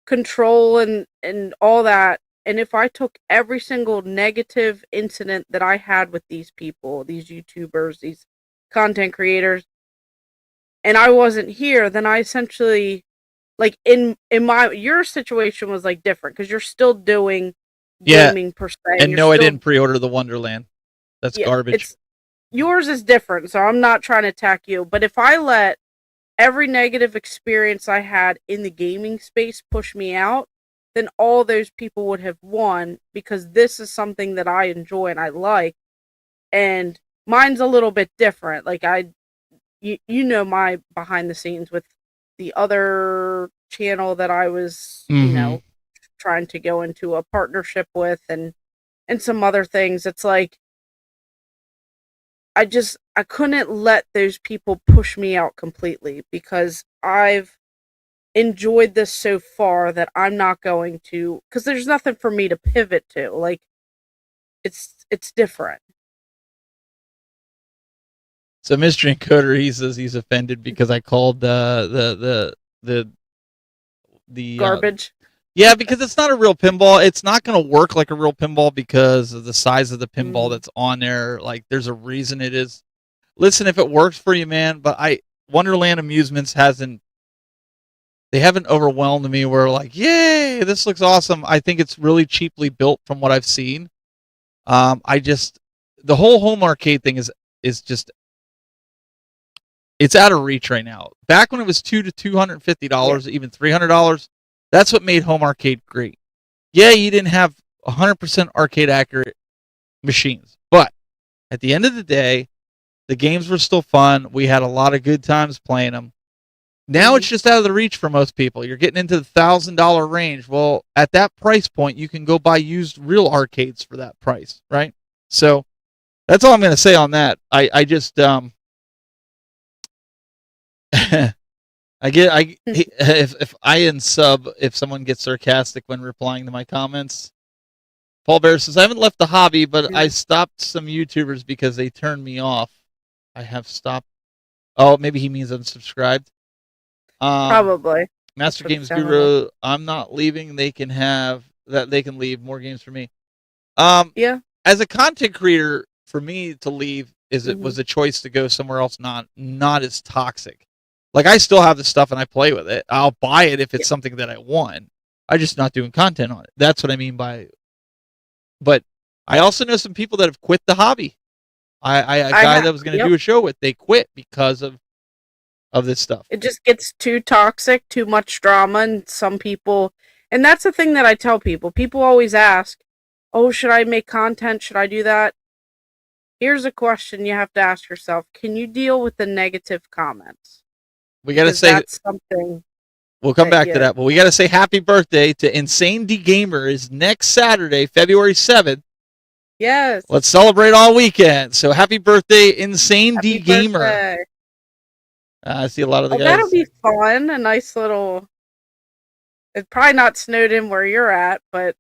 control and all that, and if I took every single negative incident that I had with these people, these YouTubers, these content creators, and I wasn't here, then I essentially, like, your situation was like different because you're still doing gaming per se. And no, I didn't pre-order the Wonderland. That's garbage. Yours is different, so I'm not trying to attack you. But if I let every negative experience I had in the gaming space push me out, then all those people would have won because this is something that I enjoy and I like. And mine's a little bit different. Like my behind the scenes with the other channel that I was, trying to go into a partnership with and some other things. It's like, I couldn't let those people push me out completely because I've enjoyed this so far that I'm not going to, because there's nothing for me to pivot to. Like, it's different. So Mystery Encoder, he says he's offended because I called the garbage. Yeah, because it's not a real pinball. It's not going to work like a real pinball because of the size of the pinball that's on there. Like, there's a reason it is. Listen, if it works for you, man. But Wonderland Amusements haven't overwhelmed me. Where like, yay, this looks awesome. I think it's really cheaply built from what I've seen. The whole home arcade thing is just. It's out of reach right now. Back when it was $200 to $250, even $300, that's what made home arcade great. Yeah, you didn't have 100% arcade accurate machines, but at the end of the day, the games were still fun. We had a lot of good times playing them. Now it's just out of the reach for most people. You're getting into the $1,000 range. Well, at that price point, you can go buy used real arcades for that price, right? So that's all I'm going to say on that. I just if I unsub if someone gets sarcastic when replying to my comments. Paul Bear says, I haven't left the hobby, but I stopped some YouTubers because they turned me off. I have stopped. Oh, maybe he means unsubscribed. Probably. Master Games Guru, I'm not leaving. They can have that they can leave more games for me. Yeah. As a content creator, for me to leave Mhm. was a choice to go somewhere else, not as toxic. Like I still have the stuff and I play with it. I'll buy it if it's something that I want. I'm just not doing content on it. That's what I mean by. But I also know some people that have quit the hobby. A guy that was going to do a show with, they quit because of this stuff. It just gets too toxic, too much drama, and some people, and that's the thing that I tell people. People always ask, "Oh, should I make content? Should I do that?" Here's a question you have to ask yourself: can you deal with the negative comments? We got to say that's something. We'll come back to that, but we got to say happy birthday to Insane D Gamer. Is next Saturday, February 7th. Yes. Let's celebrate all weekend. So happy birthday, Insane D Gamer. Birthday. I see a lot of the guys. That'll be fun. A nice little. It's probably not snowed in where you're at, but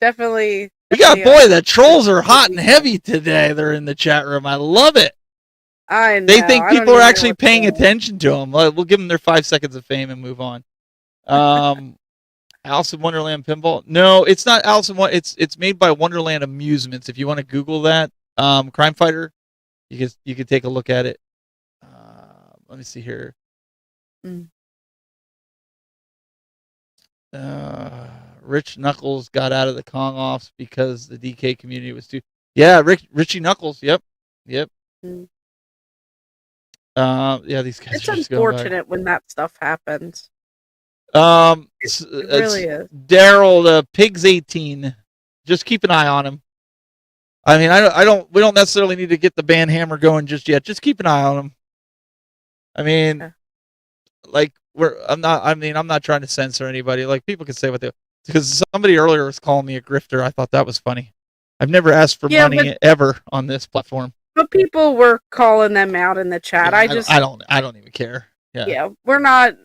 definitely. We got the trolls are hot and heavy today. They're in the chat room. I love it. I know. They think people are actually paying attention to them. We'll give them their 5 seconds of fame and move on. Alice in Wonderland Pinball? No, it's not Alice in Wonderland. It's made by Wonderland Amusements. If you want to Google that, Crime Fighter, you could take a look at it. Let me see here. Rich Knuckles got out of the Kong offs because the DK community was too. Yeah, Richie Knuckles. Yep. Yeah, these guys. It's unfortunate when that stuff happens. It really is. Daryl, the Pigs 18. Just keep an eye on him. I mean, we don't necessarily need to get the band hammer going just yet. Just keep an eye on him. I mean, like I'm not trying to censor anybody. Like people can say what they, because somebody earlier was calling me a grifter. I thought that was funny. I've never asked for money ever on this platform. But people were calling them out in the chat. Yeah, I don't even care. Yeah, we're not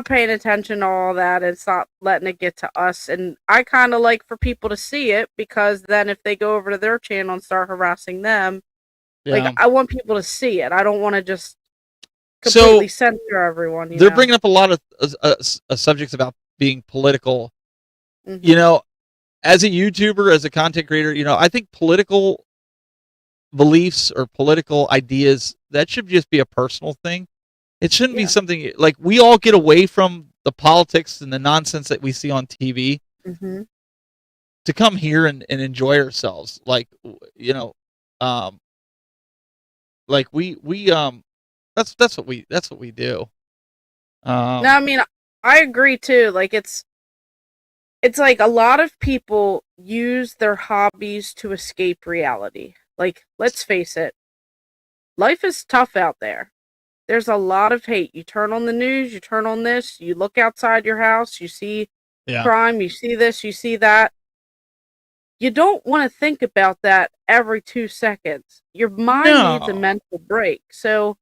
paying attention to all that. It's not letting it get to us. And I kind of like for people to see it, because then if they go over to their channel and start harassing them, like I want people to see it. I don't want to just completely censor everyone. They're bringing up a lot of subjects about being political. Mm-hmm. You know, as a YouTuber, as a content creator, you know, I think political beliefs or political ideas, that should just be a personal thing. It shouldn't be something like we all get away from the politics and the nonsense that we see on TV to come here and enjoy ourselves. Like, you know, like we that's what we do. No, I mean, I agree too. Like it's like a lot of people use their hobbies to escape reality. Like, let's face it, life is tough out there. There's a lot of hate. You turn on the news, you turn on this, you look outside your house, you see crime, you see this, you see that. You don't want to think about that every 2 seconds. Your mind needs a mental break. So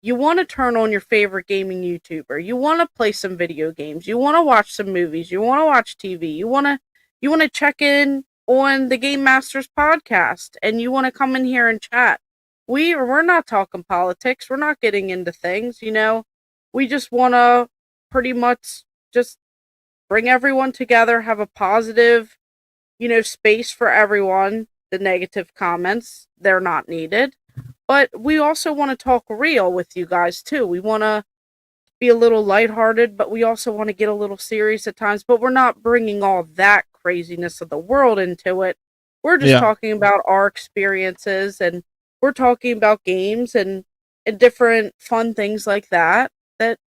you want to turn on your favorite gaming YouTuber. You want to play some video games. You want to watch some movies. You want to watch TV. You want to check in on the Game Masters podcast, and you want to come in here and chat. We're not talking politics. We're not getting into things, you know. We just want to pretty much just bring everyone together, have a positive, you know, space for everyone. The negative comments, they're not needed. But we also want to talk real with you guys, too. We want to be a little lighthearted, but we also want to get a little serious at times. But we're not bringing all that craziness of the world into it. We're just talking about our experiences, and we're talking about games and different fun things like that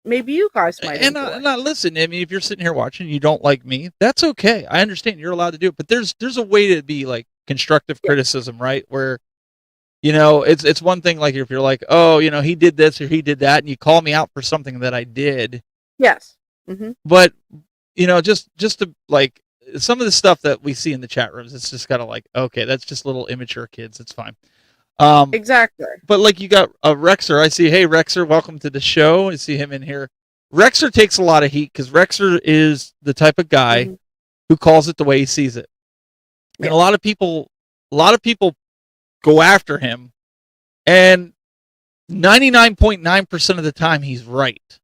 maybe you guys might enjoy. And listen, I mean, if you're sitting here watching, you don't like me, that's okay. I understand you're allowed to do it, but there's a way to be like constructive criticism, right? Where, you know, it's one thing like if you're like, oh, you know, he did this or he did that, and you call me out for something that I did. Yes. Mm-hmm. But, you know, just to like some of the stuff that we see in the chat rooms, it's just kind of like, okay, that's just little immature kids. It's fine. Exactly. But like you got a Rexer. I see, hey Rexer, welcome to the show. I see him in here. Rexer takes a lot of heat because Rexer is the type of guy who calls it the way he sees it. And a lot of people go after him, and 99.9% of the time he's right.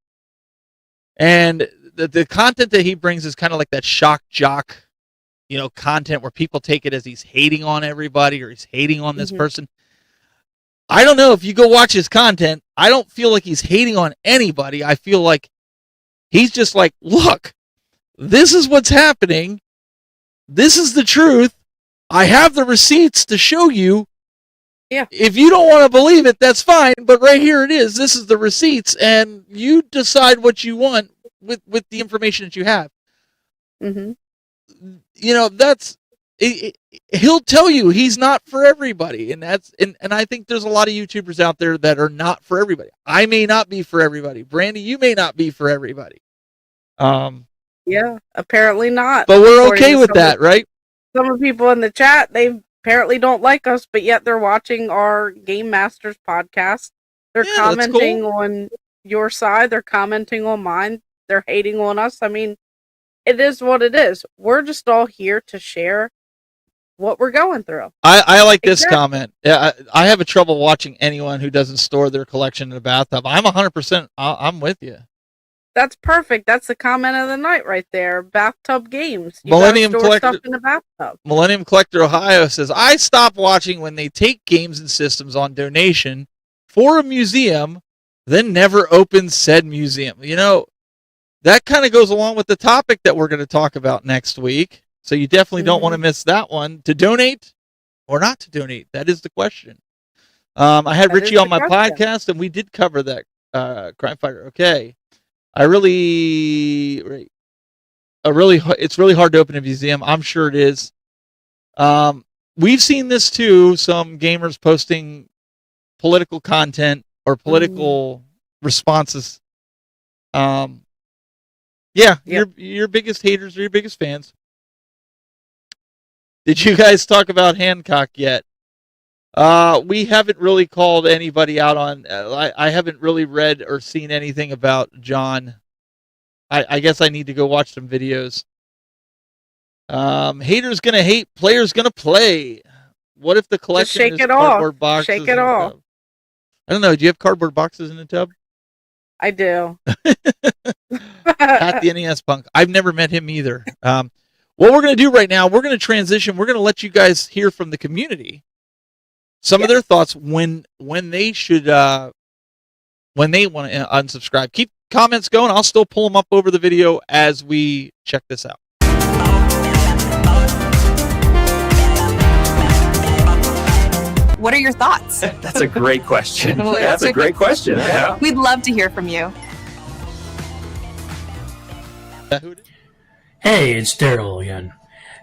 And the content that he brings is kind of like that shock jock, content where people take it as he's hating on everybody or he's hating on this person. I don't know if you go watch his content. I don't feel like he's hating on anybody. I feel like he's just like, look, this is what's happening. This is the truth. I have the receipts to show you. Yeah. If you don't want to believe it, that's fine. But right here it is. This is the receipts, and you decide what you want with the information that you have. Mm-hmm. That's he'll tell you he's not for everybody, and I think there's a lot of YouTubers out there that are not for everybody. I may not be for everybody. Brandy, you may not be for everybody. Yeah, apparently not. But we're okay with that, right? Some of the people in the chat, they apparently don't like us, but yet they're watching our Game Masters podcast. They're commenting on your side. They're commenting on mine. They're hating on us. I mean, it is what it is. We're just all here to share what we're going through. I like this comment. Yeah, I have a trouble watching anyone who doesn't store their collection in a bathtub. I'm 100%. I'm with you. That's perfect. That's the comment of the night right there. Bathtub games. You Millennium store Collector stuff in the bathtub. Millennium Collector Ohio says, I stop watching when they take games and systems on donation for a museum, then never open said museum. That kind of goes along with the topic that we're going to talk about next week. So you definitely don't want to miss that one. To donate or not to donate? That is the question. I had Richie on my podcast, and we did cover that, Crime Fighter. Okay. It's really hard to open a museum. I'm sure it is. We've seen this too. Some gamers posting political content or political responses. Your biggest haters are your biggest fans. Did you guys talk about Hancock yet? We haven't really called anybody out on. I haven't really read or seen anything about John. I guess I need to go watch some videos. Haters gonna hate, players gonna play. What if the collection shake is it cardboard off. boxes? Shake it off. I don't know. Do you have cardboard boxes in the tub? I do. At the NES Punk. I've never met him either. What we're going to do right now, we're going to transition. We're going to let you guys hear from the community some of their thoughts when they should when they want to unsubscribe. Keep comments going. I'll still pull them up over the video as we check this out. What are your thoughts? That's a great question. That's a great question. Yeah. We'd love to hear from you. Hey, it's Daryl again.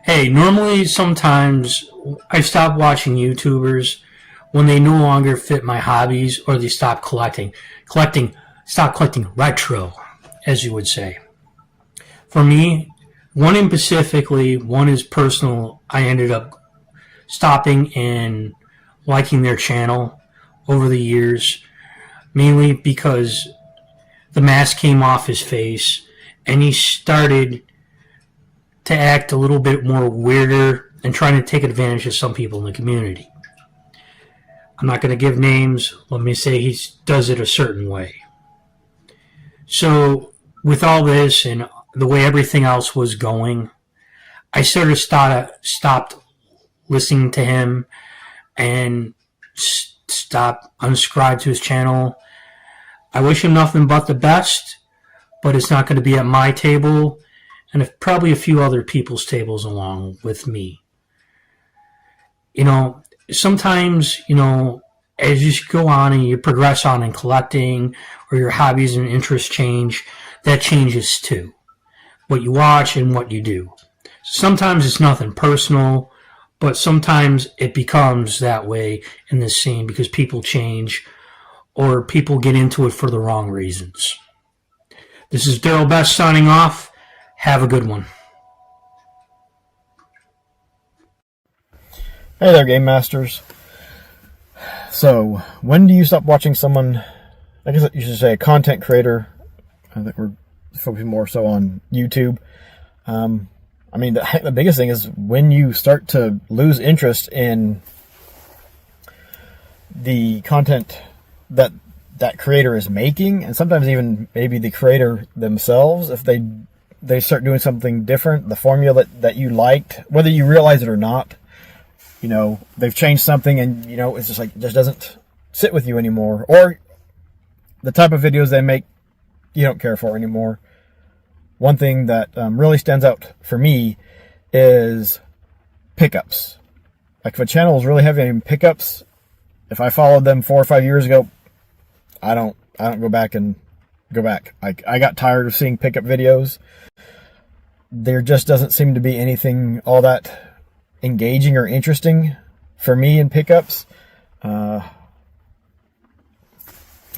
Hey, normally sometimes I stop watching YouTubers when they no longer fit my hobbies or they stop collecting retro, as you would say. For me, one in specifically, one is personal. I ended up stopping and liking their channel over the years, mainly because the mask came off his face and he started to act a little bit more weirder and trying to take advantage of some people in the community. I'm not going to give names. Let me say he does it a certain way. So with all this and the way everything else was going, I sort of stopped listening to him and unsubscribed to his channel. I wish him nothing but the best, but it's not going to be at my table and probably a few other people's tables along with me. Sometimes, as you go on and you progress on in collecting or your hobbies and interests change, that changes too. What you watch and what you do. Sometimes it's nothing personal, but sometimes it becomes that way in this scene because people change or people get into it for the wrong reasons. This is Daryl Best signing off. Have a good one. Hey there, Game Masters. So, when do you stop watching someone, I guess you should say a content creator? I think we're focusing more so on YouTube. The biggest thing is when you start to lose interest in the content that that creator is making, and sometimes even maybe the creator themselves, if they start doing something different, the formula that you liked, whether you realize it or not, you know, they've changed something and, you know, it's just like, just doesn't sit with you anymore. Or the type of videos they make, you don't care for anymore. One thing that really stands out for me is pickups. Like if a channel is really heavy in pickups, if I followed them 4 or 5 years ago, I don't go back. Like I got tired of seeing pickup videos. There just doesn't seem to be anything all that engaging or interesting for me in pickups. I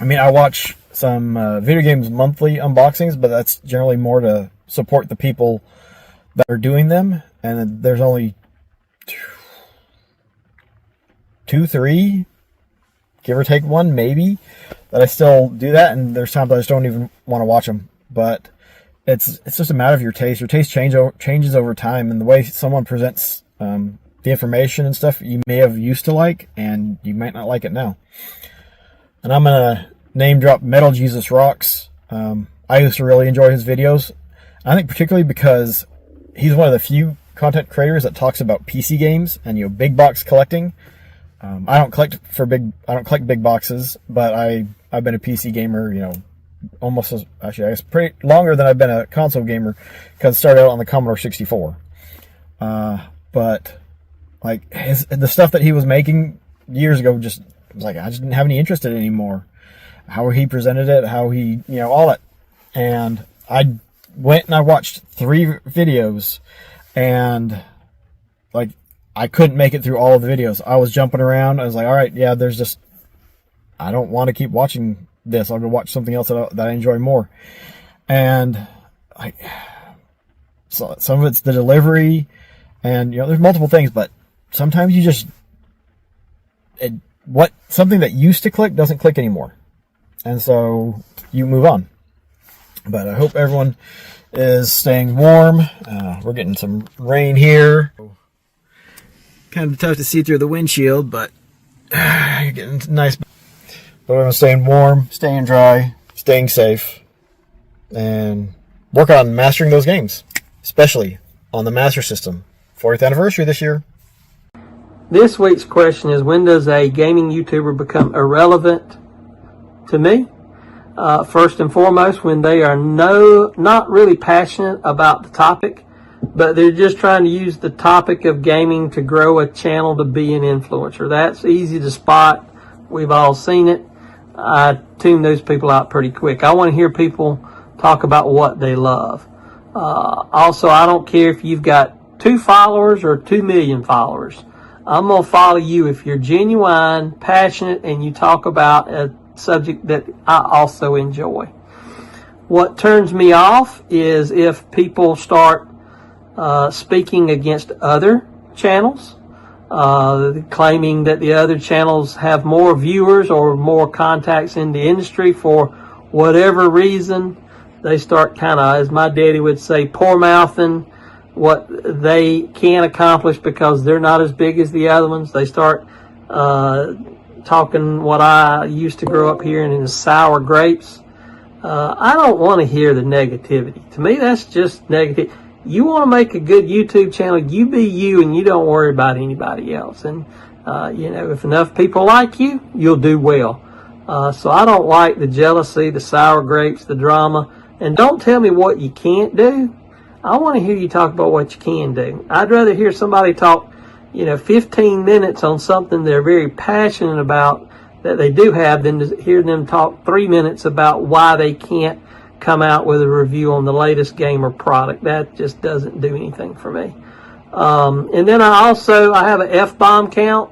mean, I watch some video games monthly unboxings, but that's generally more to support the people that are doing them. And there's only 2, 3, give or take one, maybe, that I still do that. And there's times I just don't even want to watch them. But it's just a matter of your taste. Your taste changes over time, and the way someone presents the information and stuff you may have used to like, and you might not like it now. And I'm gonna name drop Metal Jesus Rocks. I used to really enjoy his videos. I think particularly because he's one of the few content creators that talks about PC games and, you know, big box collecting. I don't collect big boxes, but I've been a PC gamer, you know, almost as, actually I guess pretty longer than I've been a console gamer, because it started out on the Commodore 64. But like the stuff that he was making years ago, just was like, I just didn't have any interest in it anymore. How he presented it, how he, you know, all that. And I went and I watched 3 videos, and like I couldn't make it through all of the videos. I was jumping around. I was like, all right, yeah, there's just, I don't want to keep watching this. I'll go watch something else that I enjoy more. And so some of it's the delivery, and, you know, there's multiple things, but sometimes you just, something that used to click doesn't click anymore. And so you move on. But I hope everyone is staying warm. We're getting some rain here. Kind of tough to see through the windshield, but you're getting nice. But everyone's staying warm, staying dry, staying safe, and work on mastering those games, especially on the Master System. 40th anniversary this year. This week's question is, when does a gaming YouTuber become irrelevant to me? First and foremost, when they are not really passionate about the topic, but they're just trying to use the topic of gaming to grow a channel to be an influencer. That's easy to spot. We've all seen it. I tune those people out pretty quick. I want to hear people talk about what they love. Also, I don't care if you've got 2 followers or 2 million followers. I'm going to follow you if you're genuine, passionate, and you talk about a subject that I also enjoy. What turns me off is if people start speaking against other channels, claiming that the other channels have more viewers or more contacts in the industry for whatever reason. They start kind of, as my daddy would say, poor-mouthing what they can accomplish because they're not as big as the other ones. They start talking what I used to grow up hearing in sour grapes. I don't want to hear the negativity. To me, that's just negative. You want to make a good YouTube channel, you be you, and you don't worry about anybody else. And, you know, if enough people like you, you'll do well. So I don't like the jealousy, the sour grapes, the drama. And don't tell me what you can't do. I want to hear you talk about what you can do. I'd rather hear somebody talk, 15 minutes on something they're very passionate about that they do have than to hear them talk 3 minutes about why they can't come out with a review on the latest game or product. That just doesn't do anything for me. And then I have an F-bomb count.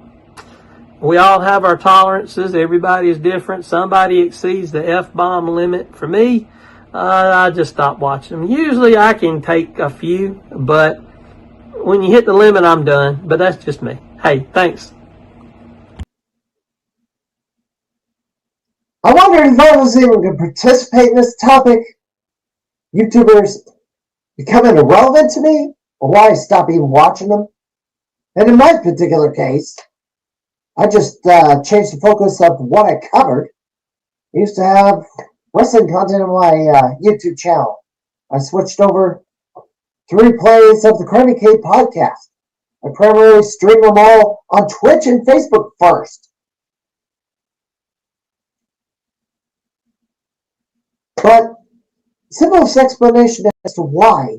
We all have our tolerances. Everybody is different. Somebody exceeds the F-bomb limit. For me, I just stop watching them. Usually I can take a few, but when you hit the limit, I'm done. But that's just me. Hey, thanks. I wonder if I was able to participate in this topic. YouTubers becoming irrelevant to me, or why I stop even watching them. And in my particular case, I just changed the focus of what I covered I used to have wrestling content on my YouTube channel. I switched over to replays of the Crummy Cave podcast. I primarily stream them all on Twitch and Facebook first. But simplest explanation as to why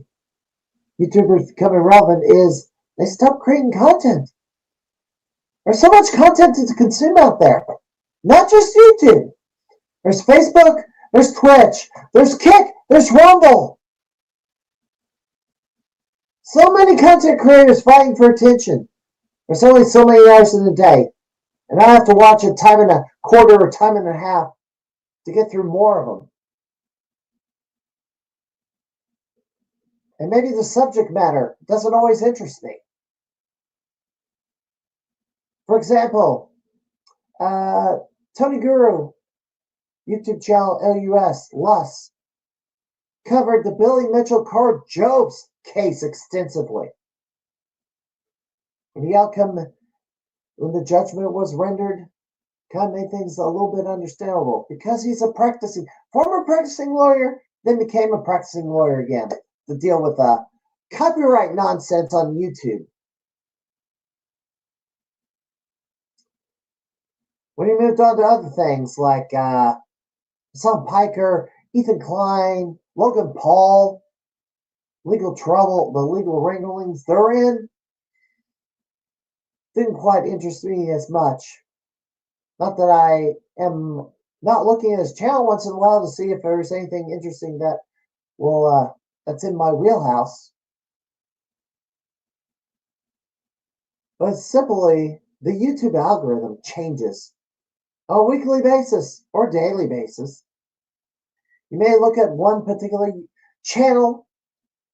YouTubers become irrelevant is they stop creating content. There's so much content to consume out there. Not just YouTube. There's Facebook, there's Twitch, there's Kick, there's Rumble. So many content creators fighting for attention. There's only so many hours in a day. And I have to watch a time and a quarter or time and a half to get through more of them. And maybe the subject matter doesn't always interest me. For example, Tony Guru, YouTube channel LUS, covered the Billy Mitchell Card Jobs case extensively. And the outcome, when the judgment was rendered, kind of made things a little bit understandable. Because he's a former practicing lawyer, then became a practicing lawyer again to deal with copyright nonsense on YouTube. When he moved on to other things like Sam Piker, Ethan Klein, Logan Paul, legal trouble, the legal wranglings they're in, didn't quite interest me as much. Not that I am not looking at his channel once in a while to see if there's anything interesting that will that's in my wheelhouse. But simply, the YouTube algorithm changes on a weekly basis or daily basis. You may look at one particular channel,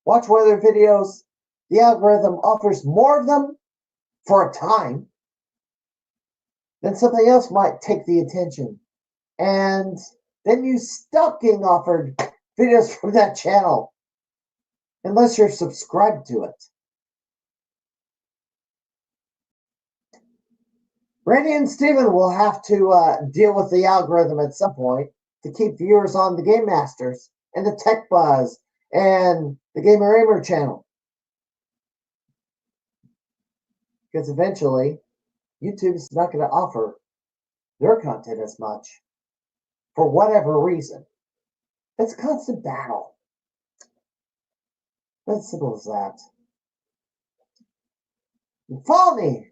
watch one of their videos, the algorithm offers more of them for a time, then something else might take the attention. And then you stop getting offered videos from that channel unless you're subscribed to it. Randy and Steven will have to deal with the algorithm at some point to keep viewers on the Game Masters and the Tech Buzz and the Gamer Ahmer channel. Because eventually, YouTube is not going to offer their content as much for whatever reason. It's a constant battle. As simple as that. And follow me.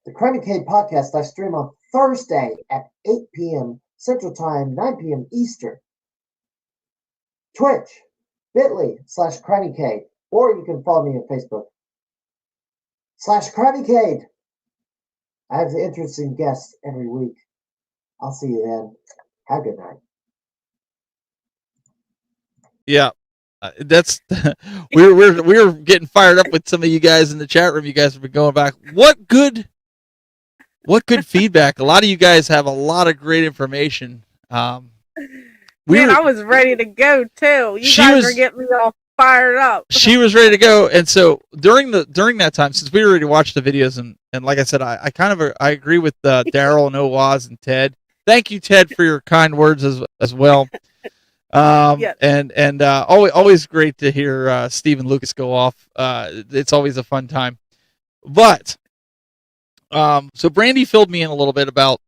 The Crummy Cave podcast I stream on Thursday at 8 p.m. Central Time, 9 p.m. Eastern. Twitch, bit.ly/Crummy Cave, or you can follow me on Facebook /Crummy Cave. I have interesting guests every week. I'll see you then. Have a good night. Yeah, that's we're getting fired up with some of you guys in the chat room. You guys have been going back. What good feedback. A lot of you guys have a lot of great information. I was ready to go too. You guys are getting me all fired up. She was ready to go, and so during that time, since we already watched the videos, and like I said, I agree with Daryl, Noaz, and Ted. Thank you, Ted, for your kind words as well. Yes. And always great to hear Steve and Lucas go off. It's always a fun time. But so Brandy filled me in a little bit about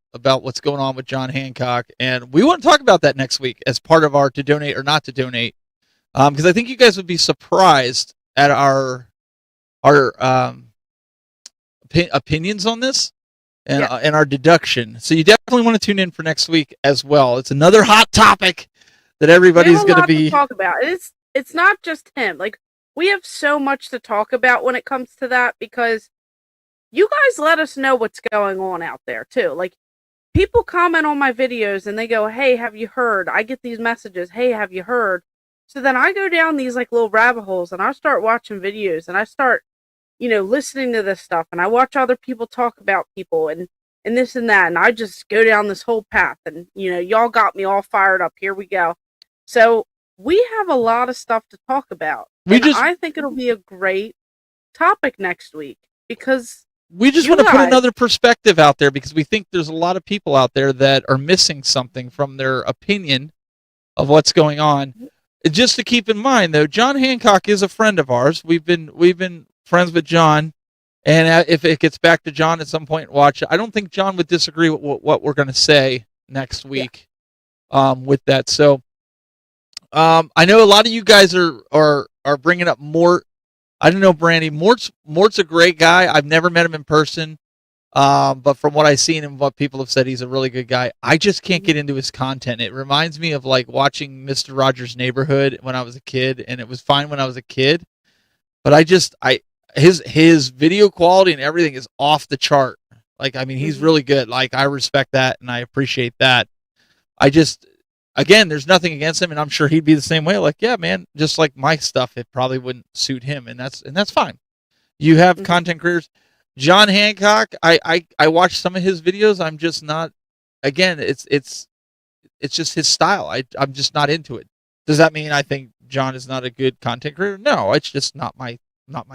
what's going on with John Hancock, and we want to talk about that next week as part of our to donate or not to donate, because I think you guys would be surprised at our opinions on this and our deduction. So you definitely want to tune in for next week as well. It's another hot topic that everybody's going to be talk about. It's not just him. Like, we have so much to talk about when it comes to that, because you guys let us know what's going on out there too. Like, people comment on my videos and they go, "Hey, have you heard?" I get these messages, "Hey, have you heard?" So then I go down these like little rabbit holes and I start watching videos and I start, listening to this stuff, and I watch other people talk about people and this and that, and I just go down this whole path, and y'all got me all fired up. Here we go. So we have a lot of stuff to talk about. I think it'll be a great topic next week, because We just You want to put guys. another perspective out there because we think there's a lot of people out there that are missing something from their opinion of what's going on. Just to keep in mind, though, John Hancock is a friend of ours. We've been friends with John, and if it gets back to John at some point, watch. I don't think John would disagree with what we're going to say next week with that. So I know a lot of you guys are bringing up Mort. I don't know, Brandy. Mort's a great guy. I've never met him in person, but from what I've seen and what people have said, he's a really good guy. I just can't get into his content. It reminds me of like watching Mr. Rogers' Neighborhood when I was a kid, and it was fine when I was a kid, but his video quality and everything is off the chart. Like, I mean, he's really good. Like, I respect that and I appreciate that. Again, there's nothing against him, and I'm sure he'd be the same way. Like, yeah, man, just like my stuff, it probably wouldn't suit him, and that's fine. You have content creators. John Hancock, I watched some of his videos. I'm just not. Again, it's just his style. I'm just not into it. Does that mean I think John is not a good content creator? No, it's just not my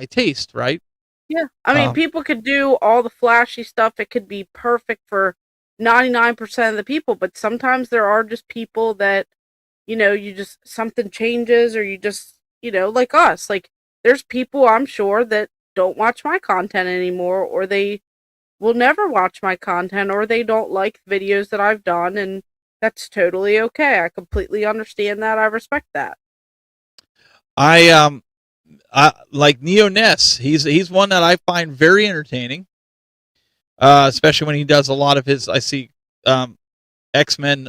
taste, right? Yeah, I mean, people could do all the flashy stuff. It could be perfect for 99% of the people, but sometimes there are just people that, you just, something changes, or you just, like us. Like, there's people, I'm sure, that don't watch my content anymore, or they will never watch my content, or they don't like videos that I've done, and that's totally okay. I completely understand that. I respect that. I like Neo Ness. He's one that I find very entertaining. Especially when he does a lot of his, I see, X-Men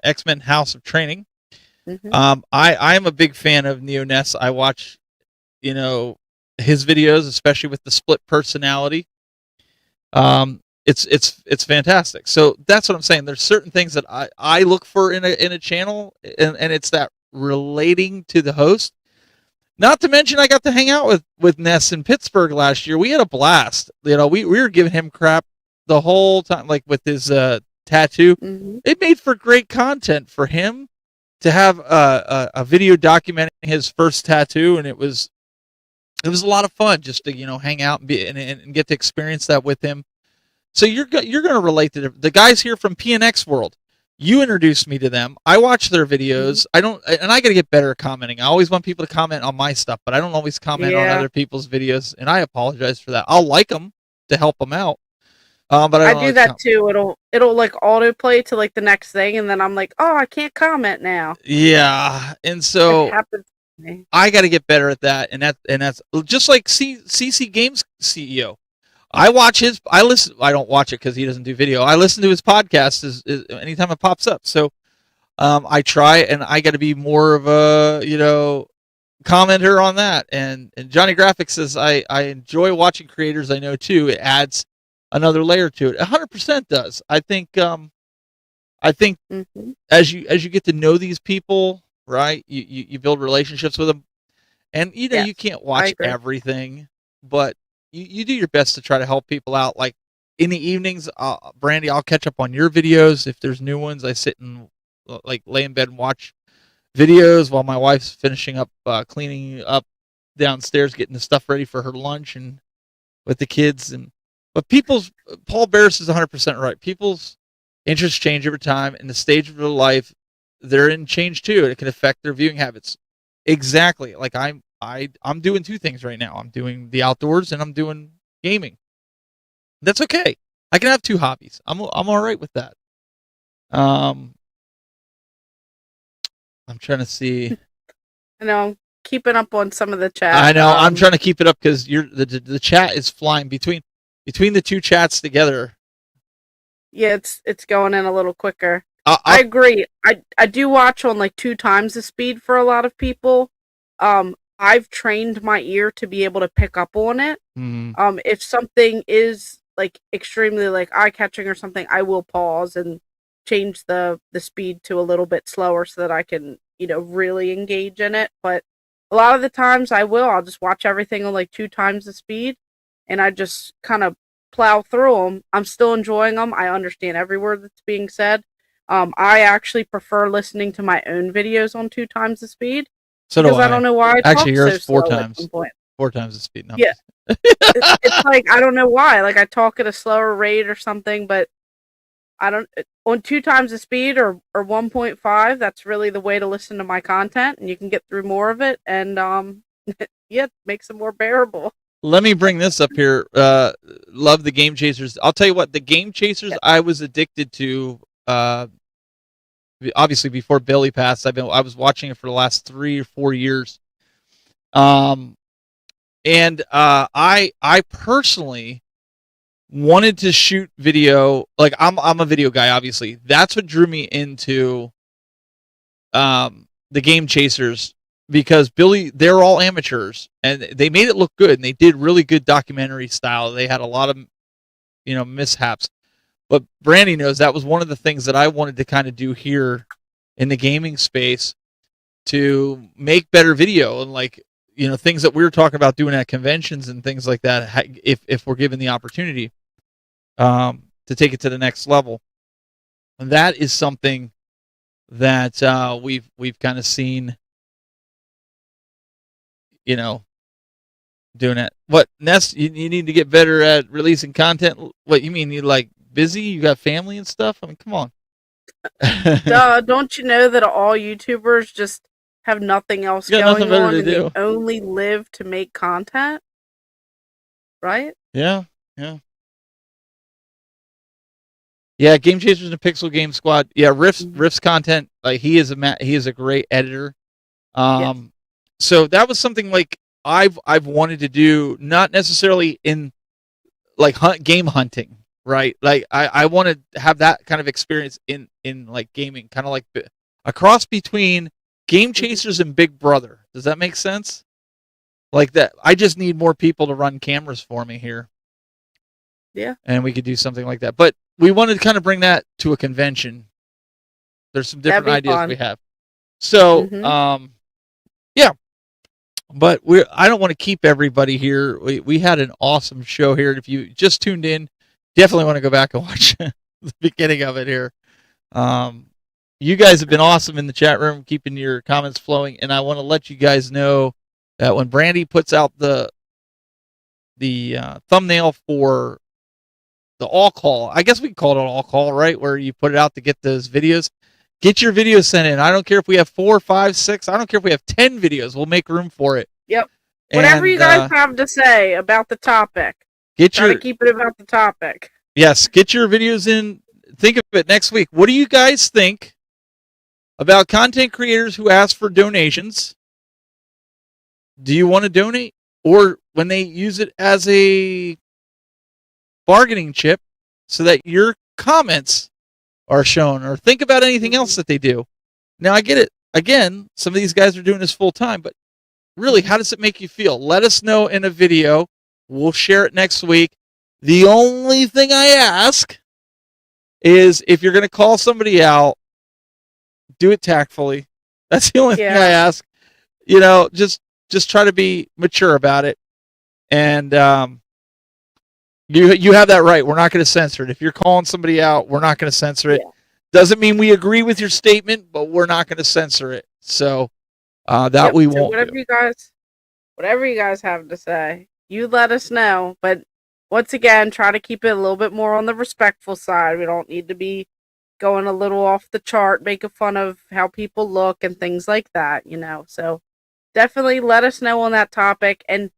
X-Men House of Training. I am a big fan of Neo Ness. I watch, his videos, especially with the split personality. It's fantastic. So that's what I'm saying. There's certain things that I look for in a channel, and it's that relating to the host. Not to mention, I got to hang out with Ness in Pittsburgh last year. We had a blast. We were giving him crap the whole time, like with his tattoo. It made for great content for him to have a video documenting his first tattoo, and it was a lot of fun just to hang out and get to experience that with him. So you're going to relate to the guys here from PNX World. You introduced me to them. I watch their videos. I got to get better at commenting. I always want people to comment on my stuff, but I don't always comment on other people's videos, and I apologize for that. I'll like them to help them out. But I do that too. It'll like autoplay to like the next thing, and then I'm like, oh, I can't comment now. Yeah, and so it happens to me. I got to get better at that, and that's just like CC Games CEO. I don't watch it because he doesn't do video. I listen to his podcast anytime it pops up. So I try, and I got to be more of a commenter on that. And Johnny Graphics says I enjoy watching creators I know too. It adds another layer to it. 100% does. I think as you get to know these people, right? You build relationships with them, and you can't watch everything, but you do your best to try to help people out. Like in the evenings, Brandy, I'll catch up on your videos. If there's new ones, I sit and like lay in bed and watch videos while my wife's finishing up cleaning up downstairs, getting the stuff ready for her lunch and with the kids. But Paul Barris is 100% right. People's interests change over time, and the stage of their life they're in change too. It can affect their viewing habits. Exactly. Like I'm doing two things right now. I'm doing the outdoors and I'm doing gaming. That's okay. I can have two hobbies. I'm all right with that. I'm trying to see. I know. I'm keeping up on some of the chat. I know. I'm trying to keep it up because the chat is flying between the two chats together. Yeah, it's going in a little quicker. I agree. I do watch on like 2 times the speed for a lot of people. I've trained my ear to be able to pick up on it. If something is like extremely like eye-catching or something, I will pause and change the speed to a little bit slower so that I can, really engage in it. But a lot of the times I'll just watch everything on like 2 times the speed, and I just kind of plow through them. I'm still enjoying them. I understand every word that's being said. I actually prefer listening to my own videos on 2 times the speed. So do I. I don't know why. Actually, yours so 4 times. 4 times the speed. No, yeah, It's like, I don't know why. Like, I talk at a slower rate or something, but I don't on 2 times the speed or 1.5. That's really the way to listen to my content, and you can get through more of it. And yeah, it makes it more bearable. Let me bring this up here. Love the Game Chasers. I'll tell you what, the Game Chasers I was addicted to. Obviously, before Billy passed, I was watching it for the last 3 or 4 years. And I personally wanted to shoot video. Like, I'm a video guy, obviously. That's what drew me into the Game Chasers, because Billy, they're all amateurs and they made it look good, and they did really good documentary style. They had a lot of mishaps. But Brandy knows that was one of the things that I wanted to kind of do here in the gaming space, to make better video, and like, things that we were talking about doing at conventions and things like that, if we're given the opportunity to take it to the next level. And that is something that we've kind of seen, doing it. What, Ness, you need to get better at releasing content? What you mean, you like busy? You got family and stuff? I mean, come on. Duh, don't you know that all YouTubers just have nothing else going on, and they only live to make content? Right? Yeah. Game Chasers and Pixel Game Squad. Yeah, Riff's content, like, he is a great editor. Yes. So that was something like I've wanted to do, not necessarily in like game hunting, right? Like, I want to have that kind of experience in like gaming, kind of like a cross between Game Chasers and Big Brother. Does that make sense? Like that, I just need more people to run cameras for me here. Yeah. And we could do something like that. But we wanted to kind of bring that to a convention. There's some different ideas we have. So, yeah. But I don't want to keep everybody here. We had an awesome show here. If you just tuned in, definitely want to go back and watch the beginning of it here. You guys have been awesome in the chat room, keeping your comments flowing, and I want to let you guys know that when Brandy puts out the thumbnail for the all call, I guess we can call it an all call, right? Where you put it out to get those videos. Get your videos sent in. I don't care if we have 4, 5, 6. I don't care if we have 10 videos. We'll make room for it. Yep. Whatever you guys have to say about the topic. Try to keep it about the topic. Yes, get your videos in. Think of it next week. What do you guys think about content creators who ask for donations? Do you want to donate? Or when they use it as a bargaining chip so that your comments are shown? Or think about anything else that they do. Now, I get it. Again, some of these guys are doing this full time, but really, how does it make you feel? Let us know in a video. We'll share it next week. The only thing I ask is, if you're going to call somebody out, do it tactfully. That's the only thing I ask. Just try to be mature about it. And you have that right. We're not going to censor it. If you're calling somebody out, we're not going to censor it. Doesn't mean we agree with your statement, but we're not going to censor it. So we won't. Whatever you guys have to say, you let us know. But once again, try to keep it a little bit more on the respectful side. We don't need to be going a little off the chart, making fun of how people look and things like that, So definitely let us know on that topic, and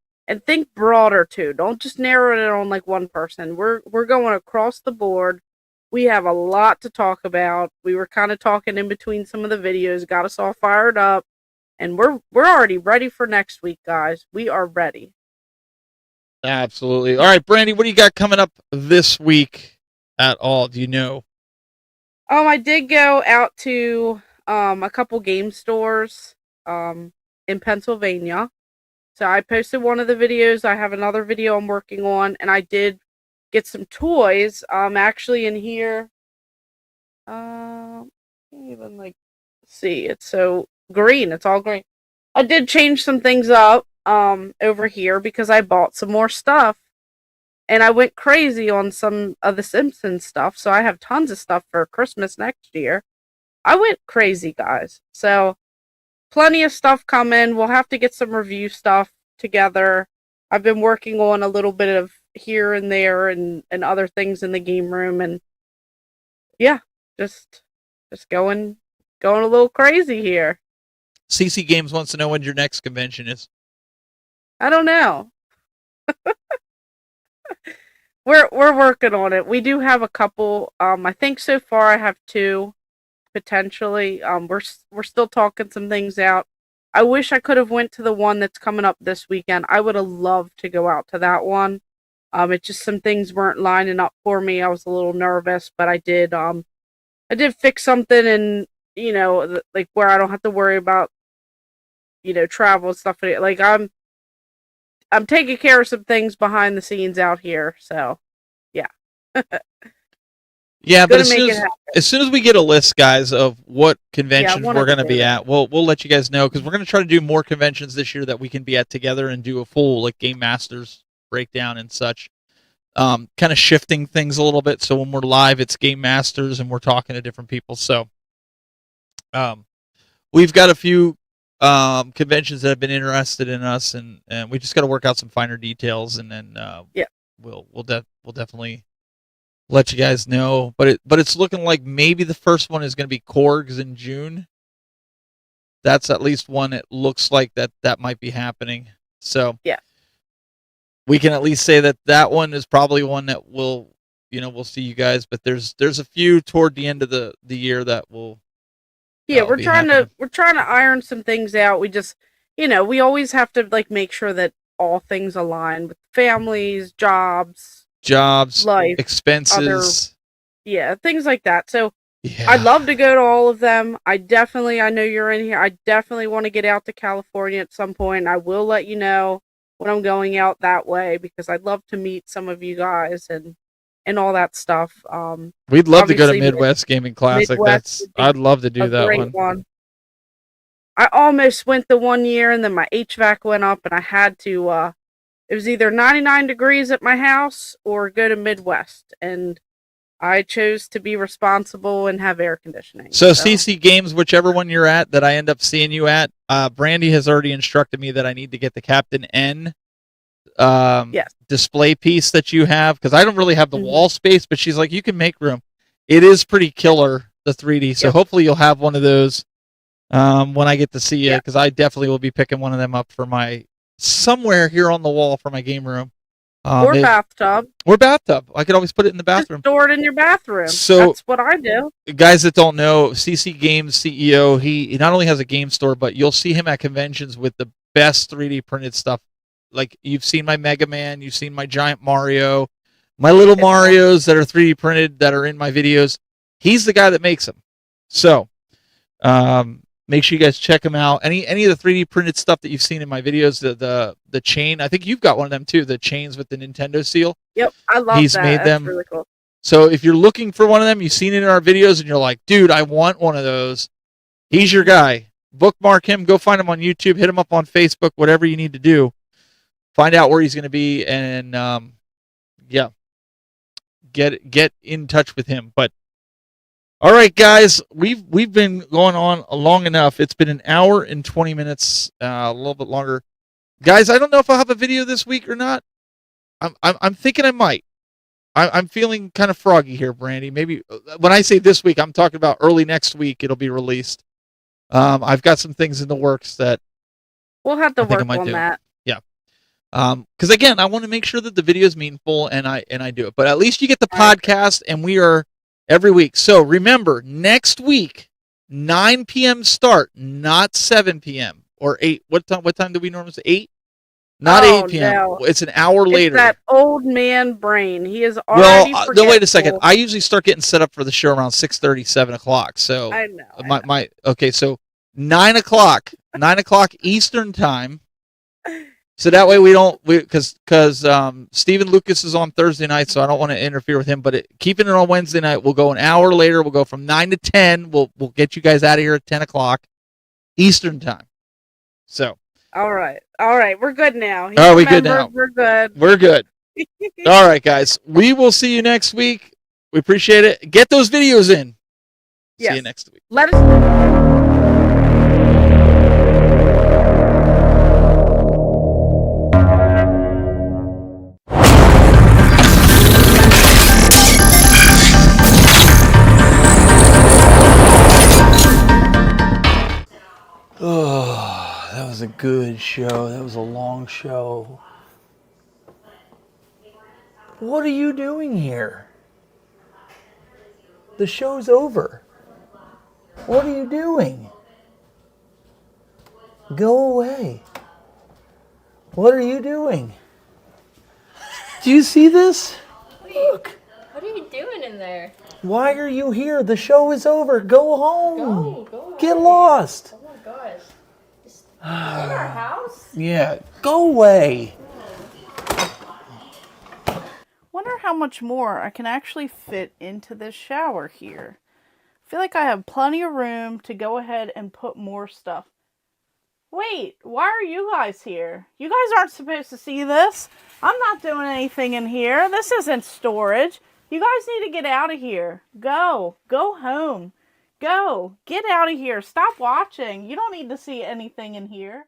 think broader too. Don't just narrow it on like one person. We're going across the board. We have a lot to talk about. We were kind of talking in between some of the videos, got us all fired up, and we're already ready for next week, guys. We are ready. Absolutely. All right, Brandy, what do you got coming up this week at all? Do you know? I did go out to a couple game stores in Pennsylvania. So I posted one of the videos. I have another video I'm working on, and I did get some toys. Actually in here. Can't even see. It's so green. It's all green. I did change some things up over here because I bought some more stuff. And I went crazy on some of the Simpsons stuff, so I have tons of stuff for Christmas next year. I went crazy, guys. So, plenty of stuff coming. We'll have to get some review stuff together. I've been working on a little bit of here and there and other things in the game room, and yeah, just going a little crazy here. CC Games wants to know when your next convention is. I don't know. We're working on it. We do have a couple. I think so far I have 2 potentially. We're still talking some things out. I wish I could have went to the one that's coming up this weekend. I would have loved to go out to that one. It's just some things weren't lining up for me. I was a little nervous, but I did fix something, and like where I don't have to worry about travel and stuff. Like I'm taking care of some things behind the scenes out here, so yeah. Yeah, but as soon as we get a list, guys, of what conventions we're going to be at, we'll let you guys know, because we're going to try to do more conventions this year that we can be at together and do a full like Game Masters breakdown and such. Kind of shifting things a little bit, so when we're live, it's Game Masters and we're talking to different people. So, we've got a few conventions that have been interested in us, and we just got to work out some finer details, and then we'll definitely let you guys know. But it's looking like maybe the first one is going to be Korgs in June. That's at least one. It looks like that might be happening. So yeah, we can at least say that one is probably one that we'll see you guys. But there's a few toward the end of the year that will. Yeah, we're trying to iron some things out. We just, we always have to like make sure that all things align with families, jobs, life, expenses. Things like that. So I'd love to go to all of them. I know you're in here. I definitely want to get out to California at some point. I will let you know when I'm going out that way, because I'd love to meet some of you guys and all that stuff. We'd love to go to Midwest Gaming Classic. I'd love to do that one. I almost went the one year, and then my HVAC went up, and I had to. It was either 99 degrees at my house or go to Midwest, and I chose to be responsible and have air conditioning. So CC Games, whichever one you're at that I end up seeing you at, Brandy has already instructed me that I need to get the Captain N display piece that you have, because I don't really have the wall space, but she's like, you can make room. It is pretty killer, the 3D, so hopefully you'll have one of those when I get to see you, because I definitely will be picking one of them up for somewhere here on the wall for my game room. Or bathtub. I could always put it in the bathroom. Just store it in your bathroom. So, that's what I do. Guys that don't know, CC Games CEO, he not only has a game store, but you'll see him at conventions with the best 3D printed stuff. Like, you've seen my Mega Man, you've seen my giant Mario, my little Marios that are 3D printed that are in my videos. He's the guy that makes them. So, make sure you guys check him out. Any of the 3D printed stuff that you've seen in my videos, the chain, I think you've got one of them too, the chains with the Nintendo seal. Yep, I love He's that. made That's them. really cool. So if you're looking for one of them, you've seen it in our videos, and you're like, dude, I want one of those. He's your guy. Bookmark him. Go find him on YouTube. Hit him up on Facebook. Whatever you need to do. Find out where he's going to be, and get in touch with him. But all right, guys, we've been going on long enough. It's been an hour and 20 minutes, a little bit longer, guys. I don't know if I'll have a video this week or not. I'm thinking I might. I'm feeling kind of froggy here, Brandy. Maybe when I say this week, I'm talking about early next week. It'll be released. I've got some things in the works that we'll have to work on that. Yeah. Because again, I want to make sure that the video is meaningful, and I do it. But at least you get the podcast, and we are every week. So remember, next week, 9 p.m. start, not 7 p.m. or 8. What time do we normally say? 8? Not 8 p.m. No. It's an hour later. It's that old man brain. He is already forgetful. No, wait a second. I usually start getting set up for the show around 6:30, 7 o'clock. So I know. Okay, so 9 o'clock Eastern time. So that way because Stephen Lucas is on Thursday night, so I don't want to interfere with him. But keeping it on Wednesday night, we'll go an hour later. We'll go from 9 to 10. We'll get you guys out of here at 10 o'clock Eastern time. So. All right. We're good now. Are we good now? We're good. We're good. All right, guys. We will see you next week. We appreciate it. Get those videos in. Yes. See you next week. Let us. a good show. That was a long show. What are you doing here? The show's over. What are you doing? Go away. What are you doing? Do you see this? Look. What are you doing in there? Why are you here? The show is over. Go home. Go away. Get lost. Oh my gosh. Just in our house? Yeah, go away. Wonder how much more I can actually fit into this shower here. I feel like I have plenty of room to go ahead and put more stuff. Wait, why are you guys here? You guys aren't supposed to see this. I'm not doing anything in here. This isn't storage. You guys need to get out of here. Go. Go home. Go. Get out of here. Stop watching. You don't need to see anything in here.